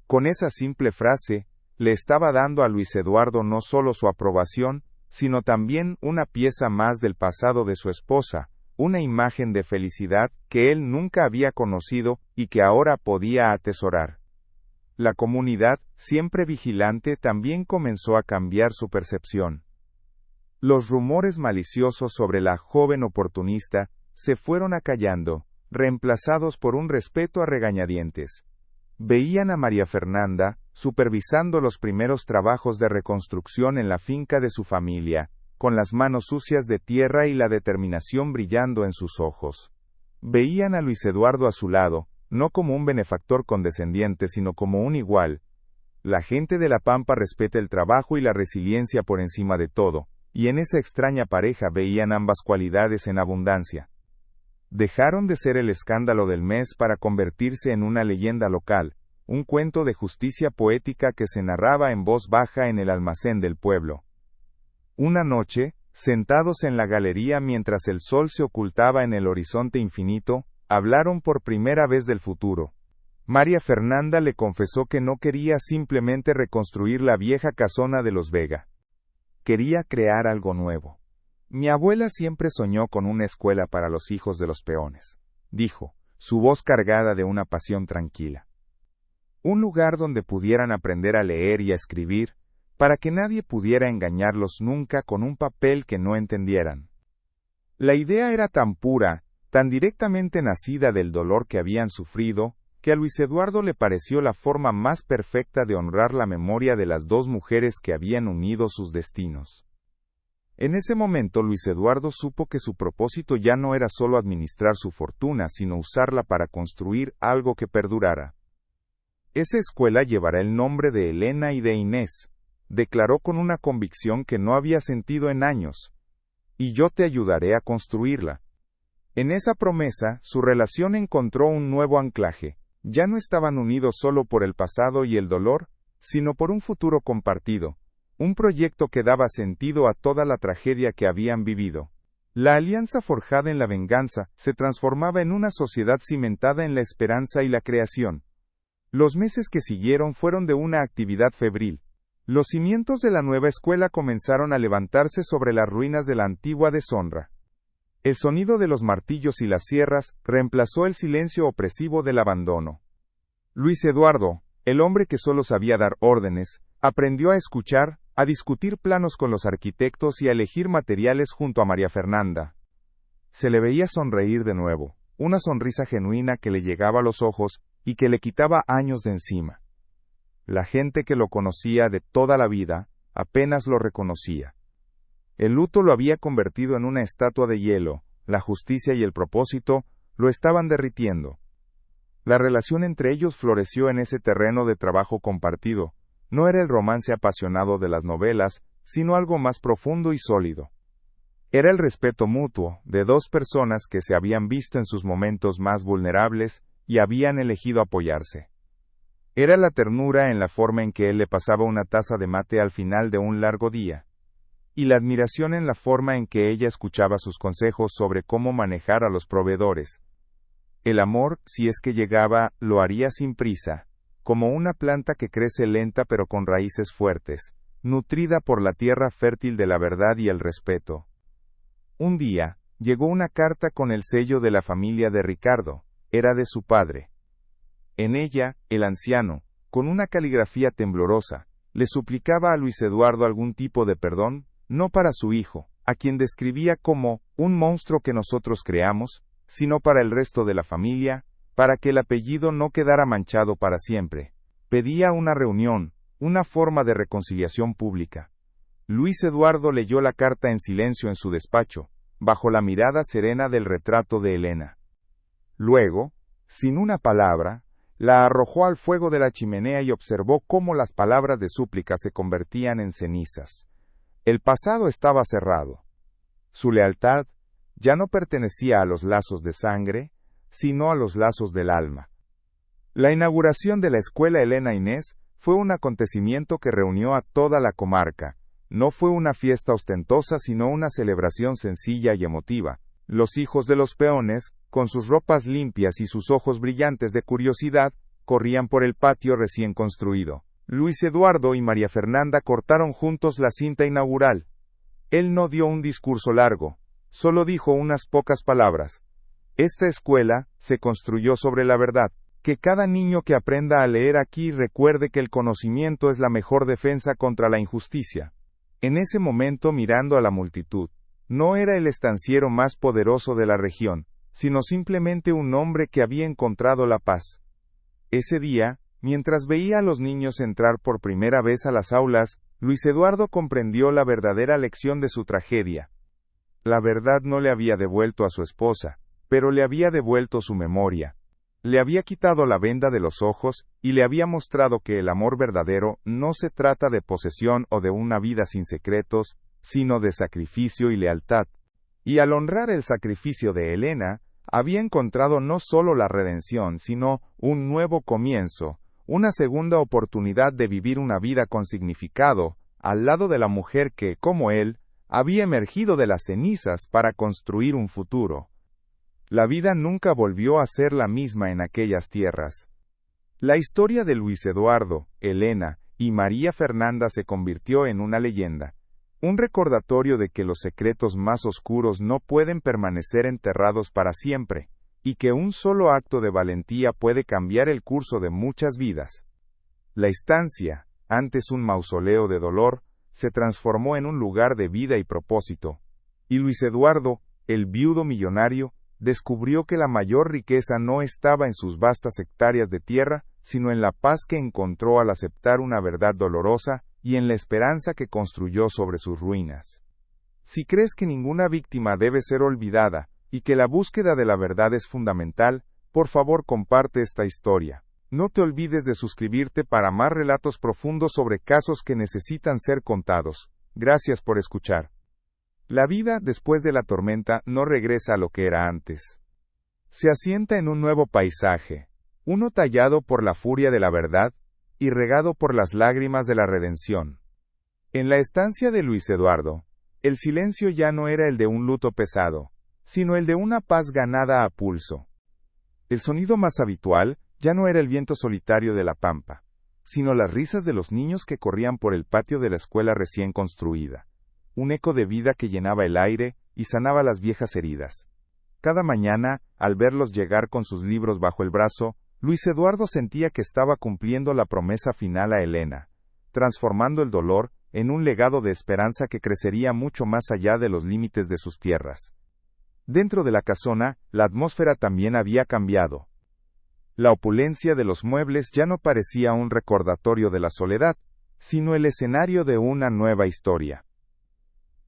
Con esa simple frase, le estaba dando a Luis Eduardo no solo su aprobación, sino también una pieza más del pasado de su esposa, una imagen de felicidad que él nunca había conocido y que ahora podía atesorar. La comunidad, siempre vigilante, también comenzó a cambiar su percepción. Los rumores maliciosos sobre la joven oportunista se fueron acallando, reemplazados por un respeto a regañadientes. Veían a María Fernanda, supervisando los primeros trabajos de reconstrucción en la finca de su familia, con las manos sucias de tierra y la determinación brillando en sus ojos. Veían a Luis Eduardo a su lado, no como un benefactor condescendiente, sino como un igual. La gente de La Pampa respeta el trabajo y la resiliencia por encima de todo, y en esa extraña pareja veían ambas cualidades en abundancia. Dejaron de ser el escándalo del mes para convertirse en una leyenda local, un cuento de justicia poética que se narraba en voz baja en el almacén del pueblo. Una noche, sentados en la galería mientras el sol se ocultaba en el horizonte infinito, hablaron por primera vez del futuro. María Fernanda le confesó que no quería simplemente reconstruir la vieja casona de los Vega. Quería crear algo nuevo. «Mi abuela siempre soñó con una escuela para los hijos de los peones», dijo, su voz cargada de una pasión tranquila. «Un lugar donde pudieran aprender a leer y a escribir, para que nadie pudiera engañarlos nunca con un papel que no entendieran». La idea era tan pura, tan directamente nacida del dolor que habían sufrido, que a Luis Eduardo le pareció la forma más perfecta de honrar la memoria de las dos mujeres que habían unido sus destinos. En ese momento Luis Eduardo supo que su propósito ya no era solo administrar su fortuna, sino usarla para construir algo que perdurara. «Esa escuela llevará el nombre de Elena y de Inés», declaró con una convicción que no había sentido en años. «Y yo te ayudaré a construirla». En esa promesa, su relación encontró un nuevo anclaje. Ya no estaban unidos solo por el pasado y el dolor, sino por un futuro compartido. Un proyecto que daba sentido a toda la tragedia que habían vivido. La alianza forjada en la venganza se transformaba en una sociedad cimentada en la esperanza y la creación. Los meses que siguieron fueron de una actividad febril. Los cimientos de la nueva escuela comenzaron a levantarse sobre las ruinas de la antigua deshonra. El sonido de los martillos y las sierras reemplazó el silencio opresivo del abandono. Luis Eduardo, el hombre que solo sabía dar órdenes, aprendió a escuchar, a discutir planos con los arquitectos y a elegir materiales junto a María Fernanda. Se le veía sonreír de nuevo, una sonrisa genuina que le llegaba a los ojos y que le quitaba años de encima. La gente que lo conocía de toda la vida, apenas lo reconocía. El luto lo había convertido en una estatua de hielo, la justicia y el propósito lo estaban derritiendo. La relación entre ellos floreció en ese terreno de trabajo compartido. No era el romance apasionado de las novelas, sino algo más profundo y sólido. Era el respeto mutuo de dos personas que se habían visto en sus momentos más vulnerables y habían elegido apoyarse. Era la ternura en la forma en que él le pasaba una taza de mate al final de un largo día, y la admiración en la forma en que ella escuchaba sus consejos sobre cómo manejar a los proveedores. El amor, si es que llegaba, lo haría sin prisa, como una planta que crece lenta pero con raíces fuertes, nutrida por la tierra fértil de la verdad y el respeto. Un día, llegó una carta con el sello de la familia de Ricardo, era de su padre. En ella, el anciano, con una caligrafía temblorosa, le suplicaba a Luis Eduardo algún tipo de perdón, no para su hijo, a quien describía como un monstruo que nosotros creamos, sino para el resto de la familia, para que el apellido no quedara manchado para siempre. Pedía una reunión, una forma de reconciliación pública. Luis Eduardo leyó la carta en silencio en su despacho, bajo la mirada serena del retrato de Elena. Luego, sin una palabra, la arrojó al fuego de la chimenea y observó cómo las palabras de súplica se convertían en cenizas. El pasado estaba cerrado. Su lealtad ya no pertenecía a los lazos de sangre, sino a los lazos del alma. La inauguración de la escuela Elena Inés fue un acontecimiento que reunió a toda la comarca. No fue una fiesta ostentosa, sino una celebración sencilla y emotiva. Los hijos de los peones, con sus ropas limpias y sus ojos brillantes de curiosidad, corrían por el patio recién construido. Luis Eduardo y María Fernanda cortaron juntos la cinta inaugural. Él no dio un discurso largo, solo dijo unas pocas palabras. Esta escuela se construyó sobre la verdad. Que cada niño que aprenda a leer aquí recuerde que el conocimiento es la mejor defensa contra la injusticia. En ese momento, mirando a la multitud, no era el estanciero más poderoso de la región, sino simplemente un hombre que había encontrado la paz. Ese día, mientras veía a los niños entrar por primera vez a las aulas, Luis Eduardo comprendió la verdadera lección de su tragedia. La verdad no le había devuelto a su esposa, pero le había devuelto su memoria. Le había quitado la venda de los ojos, y le había mostrado que el amor verdadero no se trata de posesión o de una vida sin secretos, sino de sacrificio y lealtad. Y al honrar el sacrificio de Elena, había encontrado no solo la redención, sino un nuevo comienzo, una segunda oportunidad de vivir una vida con significado, al lado de la mujer que, como él, había emergido de las cenizas para construir un futuro. La vida nunca volvió a ser la misma en aquellas tierras. La historia de Luis Eduardo, Elena y María Fernanda se convirtió en una leyenda, un recordatorio de que los secretos más oscuros no pueden permanecer enterrados para siempre, y que un solo acto de valentía puede cambiar el curso de muchas vidas. La estancia, antes un mausoleo de dolor, se transformó en un lugar de vida y propósito, y Luis Eduardo, el viudo millonario, descubrió que la mayor riqueza no estaba en sus vastas hectáreas de tierra, sino en la paz que encontró al aceptar una verdad dolorosa, y en la esperanza que construyó sobre sus ruinas. Si crees que ninguna víctima debe ser olvidada, y que la búsqueda de la verdad es fundamental, por favor comparte esta historia. No te olvides de suscribirte para más relatos profundos sobre casos que necesitan ser contados. Gracias por escuchar. La vida después de la tormenta no regresa a lo que era antes. Se asienta en un nuevo paisaje, uno tallado por la furia de la verdad, y regado por las lágrimas de la redención. En la estancia de Luis Eduardo, el silencio ya no era el de un luto pesado, sino el de una paz ganada a pulso. El sonido más habitual ya no era el viento solitario de la pampa, sino las risas de los niños que corrían por el patio de la escuela recién construida. Un eco de vida que llenaba el aire y sanaba las viejas heridas. Cada mañana, al verlos llegar con sus libros bajo el brazo, Luis Eduardo sentía que estaba cumpliendo la promesa final a Elena, transformando el dolor en un legado de esperanza que crecería mucho más allá de los límites de sus tierras. Dentro de la casona, la atmósfera también había cambiado. La opulencia de los muebles ya no parecía un recordatorio de la soledad, sino el escenario de una nueva historia.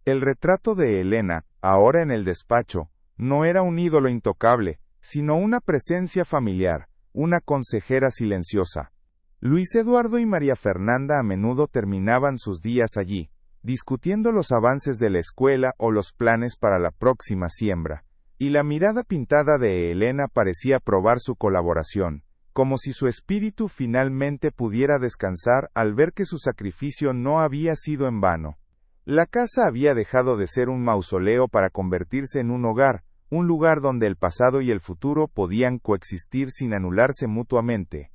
El retrato de Elena, ahora en el despacho, no era un ídolo intocable, sino una presencia familiar, una consejera silenciosa. Luis Eduardo y María Fernanda a menudo terminaban sus días allí, discutiendo los avances de la escuela o los planes para la próxima siembra, y la mirada pintada de Elena parecía probar su colaboración, como si su espíritu finalmente pudiera descansar al ver que su sacrificio no había sido en vano. La casa había dejado de ser un mausoleo para convertirse en un hogar, un lugar donde el pasado y el futuro podían coexistir sin anularse mutuamente.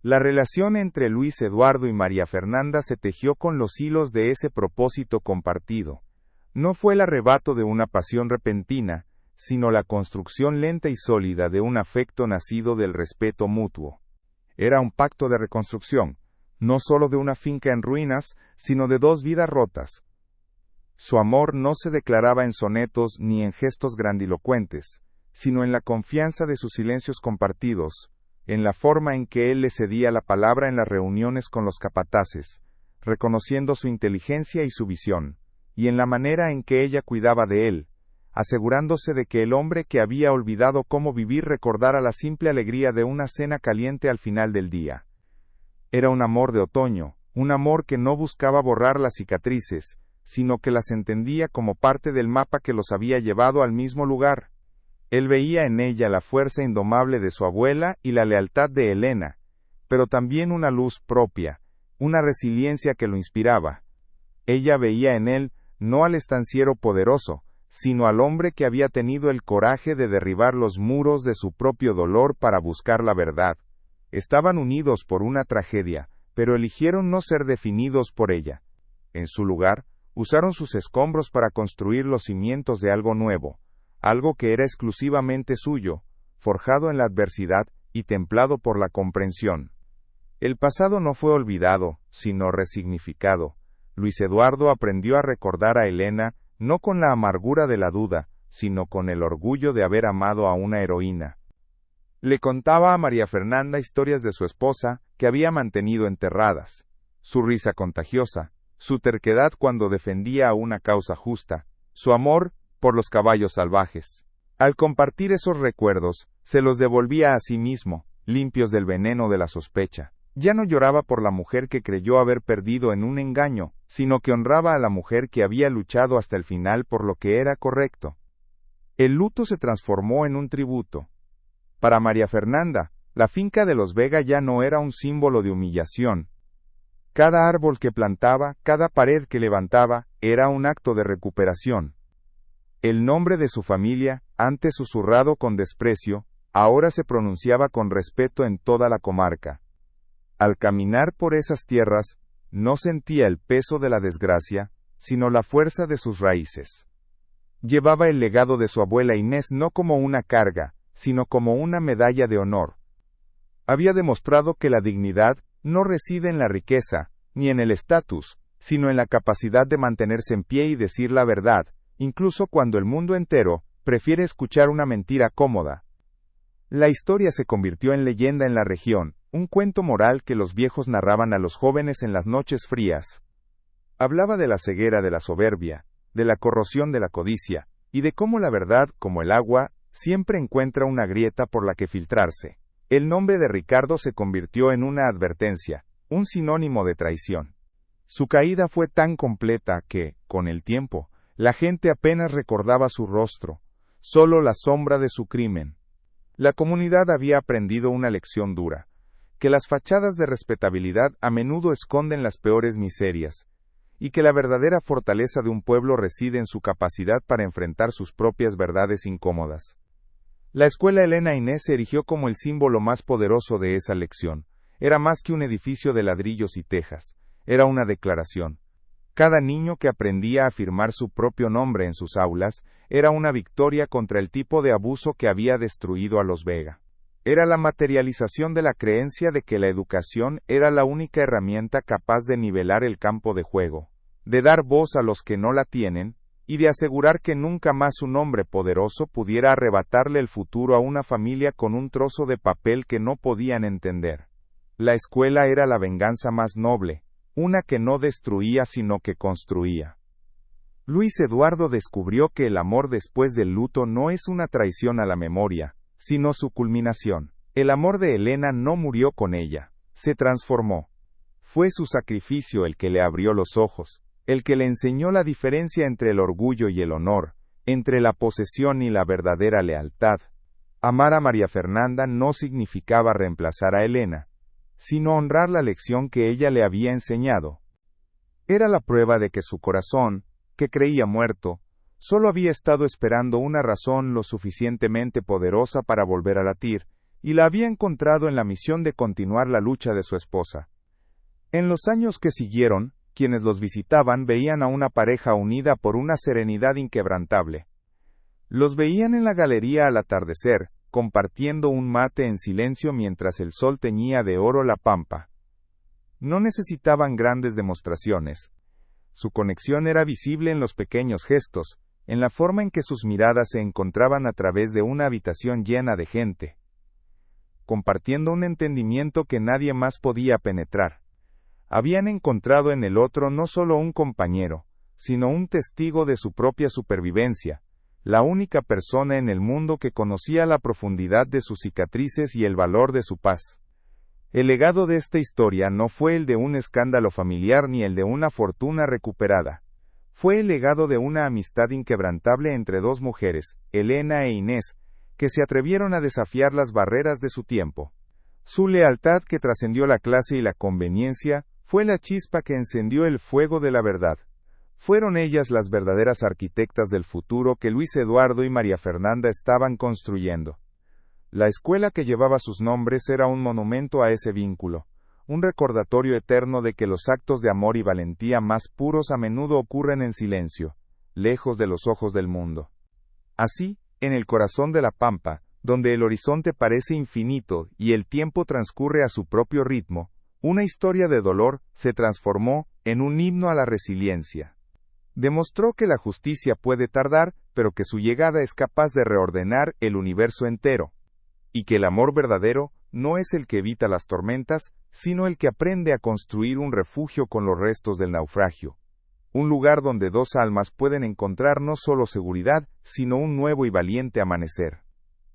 La relación entre Luis Eduardo y María Fernanda se tejió con los hilos de ese propósito compartido. No fue el arrebato de una pasión repentina, sino la construcción lenta y sólida de un afecto nacido del respeto mutuo. Era un pacto de reconstrucción, no solo de una finca en ruinas, sino de dos vidas rotas. Su amor no se declaraba en sonetos ni en gestos grandilocuentes, sino en la confianza de sus silencios compartidos, en la forma en que él le cedía la palabra en las reuniones con los capataces, reconociendo su inteligencia y su visión, y en la manera en que ella cuidaba de él, asegurándose de que el hombre que había olvidado cómo vivir recordara la simple alegría de una cena caliente al final del día. Era un amor de otoño, un amor que no buscaba borrar las cicatrices, sino que las entendía como parte del mapa que los había llevado al mismo lugar. Él veía en ella la fuerza indomable de su abuela y la lealtad de Elena, pero también una luz propia, una resiliencia que lo inspiraba. Ella veía en él no al estanciero poderoso, sino al hombre que había tenido el coraje de derribar los muros de su propio dolor para buscar la verdad. Estaban unidos por una tragedia, pero eligieron no ser definidos por ella. En su lugar, usaron sus escombros para construir los cimientos de algo nuevo, algo que era exclusivamente suyo, forjado en la adversidad y templado por la comprensión. El pasado no fue olvidado, sino resignificado. Luis Eduardo aprendió a recordar a Elena, no con la amargura de la duda, sino con el orgullo de haber amado a una heroína. Le contaba a María Fernanda historias de su esposa, que había mantenido enterradas, su risa contagiosa, su terquedad cuando defendía a una causa justa, su amor por los caballos salvajes. Al compartir esos recuerdos, se los devolvía a sí mismo, limpios del veneno de la sospecha. Ya no lloraba por la mujer que creyó haber perdido en un engaño, sino que honraba a la mujer que había luchado hasta el final por lo que era correcto. El luto se transformó en un tributo. Para María Fernanda, la finca de los Vega ya no era un símbolo de humillación. Cada árbol que plantaba, cada pared que levantaba, era un acto de recuperación. El nombre de su familia, antes susurrado con desprecio, ahora se pronunciaba con respeto en toda la comarca. Al caminar por esas tierras, no sentía el peso de la desgracia, sino la fuerza de sus raíces. Llevaba el legado de su abuela Inés no como una carga, sino como una medalla de honor. Había demostrado que la dignidad no reside en la riqueza, ni en el estatus, sino en la capacidad de mantenerse en pie y decir la verdad, incluso cuando el mundo entero prefiere escuchar una mentira cómoda. La historia se convirtió en leyenda en la región, un cuento moral que los viejos narraban a los jóvenes en las noches frías. Hablaba de la ceguera de la soberbia, de la corrosión de la codicia, y de cómo la verdad, como el agua, siempre encuentra una grieta por la que filtrarse. El nombre de Ricardo se convirtió en una advertencia, un sinónimo de traición. Su caída fue tan completa que, con el tiempo, la gente apenas recordaba su rostro, solo la sombra de su crimen. La comunidad había aprendido una lección dura, que las fachadas de respetabilidad a menudo esconden las peores miserias, y que la verdadera fortaleza de un pueblo reside en su capacidad para enfrentar sus propias verdades incómodas. La escuela Elena Inés se erigió como el símbolo más poderoso de esa lección, era más que un edificio de ladrillos y tejas, era una declaración. Cada niño que aprendía a afirmar su propio nombre en sus aulas, era una victoria contra el tipo de abuso que había destruido a los Vega. Era la materialización de la creencia de que la educación era la única herramienta capaz de nivelar el campo de juego, de dar voz a los que no la tienen, y de asegurar que nunca más un hombre poderoso pudiera arrebatarle el futuro a una familia con un trozo de papel que no podían entender. La escuela era la venganza más noble, una que no destruía sino que construía. Luis Eduardo descubrió que el amor después del luto no es una traición a la memoria, sino su culminación. El amor de Elena no murió con ella, se transformó. Fue su sacrificio el que le abrió los ojos, el que le enseñó la diferencia entre el orgullo y el honor, entre la posesión y la verdadera lealtad. Amar a María Fernanda no significaba reemplazar a Elena, sino honrar la lección que ella le había enseñado. Era la prueba de que su corazón, que creía muerto, solo había estado esperando una razón lo suficientemente poderosa para volver a latir, y la había encontrado en la misión de continuar la lucha de su esposa. En los años que siguieron, quienes los visitaban veían a una pareja unida por una serenidad inquebrantable. Los veían en la galería al atardecer, compartiendo un mate en silencio mientras el sol teñía de oro la pampa. No necesitaban grandes demostraciones. Su conexión era visible en los pequeños gestos, en la forma en que sus miradas se encontraban a través de una habitación llena de gente, compartiendo un entendimiento que nadie más podía penetrar. Habían encontrado en el otro no solo un compañero, sino un testigo de su propia supervivencia, la única persona en el mundo que conocía la profundidad de sus cicatrices y el valor de su paz. El legado de esta historia no fue el de un escándalo familiar ni el de una fortuna recuperada. Fue el legado de una amistad inquebrantable entre dos mujeres, Elena e Inés, que se atrevieron a desafiar las barreras de su tiempo. Su lealtad que trascendió la clase y la conveniencia, fue la chispa que encendió el fuego de la verdad. Fueron ellas las verdaderas arquitectas del futuro que Luis Eduardo y María Fernanda estaban construyendo. La escuela que llevaba sus nombres era un monumento a ese vínculo, un recordatorio eterno de que los actos de amor y valentía más puros a menudo ocurren en silencio, lejos de los ojos del mundo. Así, en el corazón de la pampa, donde el horizonte parece infinito y el tiempo transcurre a su propio ritmo, una historia de dolor se transformó en un himno a la resiliencia. Demostró que la justicia puede tardar, pero que su llegada es capaz de reordenar el universo entero, y que el amor verdadero no es el que evita las tormentas, sino el que aprende a construir un refugio con los restos del naufragio. Un lugar donde dos almas pueden encontrar no solo seguridad, sino un nuevo y valiente amanecer.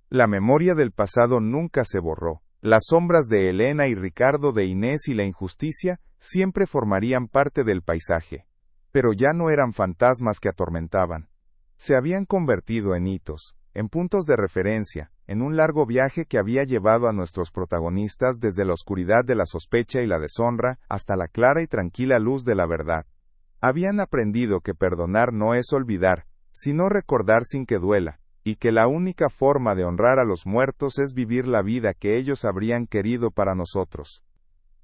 La memoria del pasado nunca se borró. Las sombras de Elena y Ricardo, de Inés y la injusticia, siempre formarían parte del paisaje. Pero ya no eran fantasmas que atormentaban. Se habían convertido en hitos, en puntos de referencia, en un largo viaje que había llevado a nuestros protagonistas desde la oscuridad de la sospecha y la deshonra, hasta la clara y tranquila luz de la verdad. Habían aprendido que perdonar no es olvidar, sino recordar sin que duela, y que la única forma de honrar a los muertos es vivir la vida que ellos habrían querido para nosotros.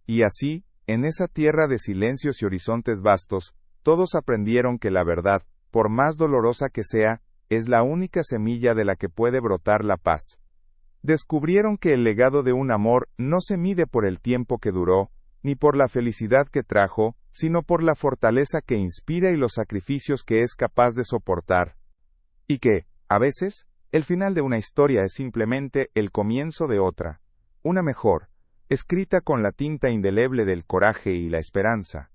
Y así, en esa tierra de silencios y horizontes vastos, todos aprendieron que la verdad, por más dolorosa que sea, es la única semilla de la que puede brotar la paz. Descubrieron que el legado de un amor no se mide por el tiempo que duró, ni por la felicidad que trajo, sino por la fortaleza que inspira y los sacrificios que es capaz de soportar. Y que, a veces, el final de una historia es simplemente el comienzo de otra, una mejor, escrita con la tinta indeleble del coraje y la esperanza.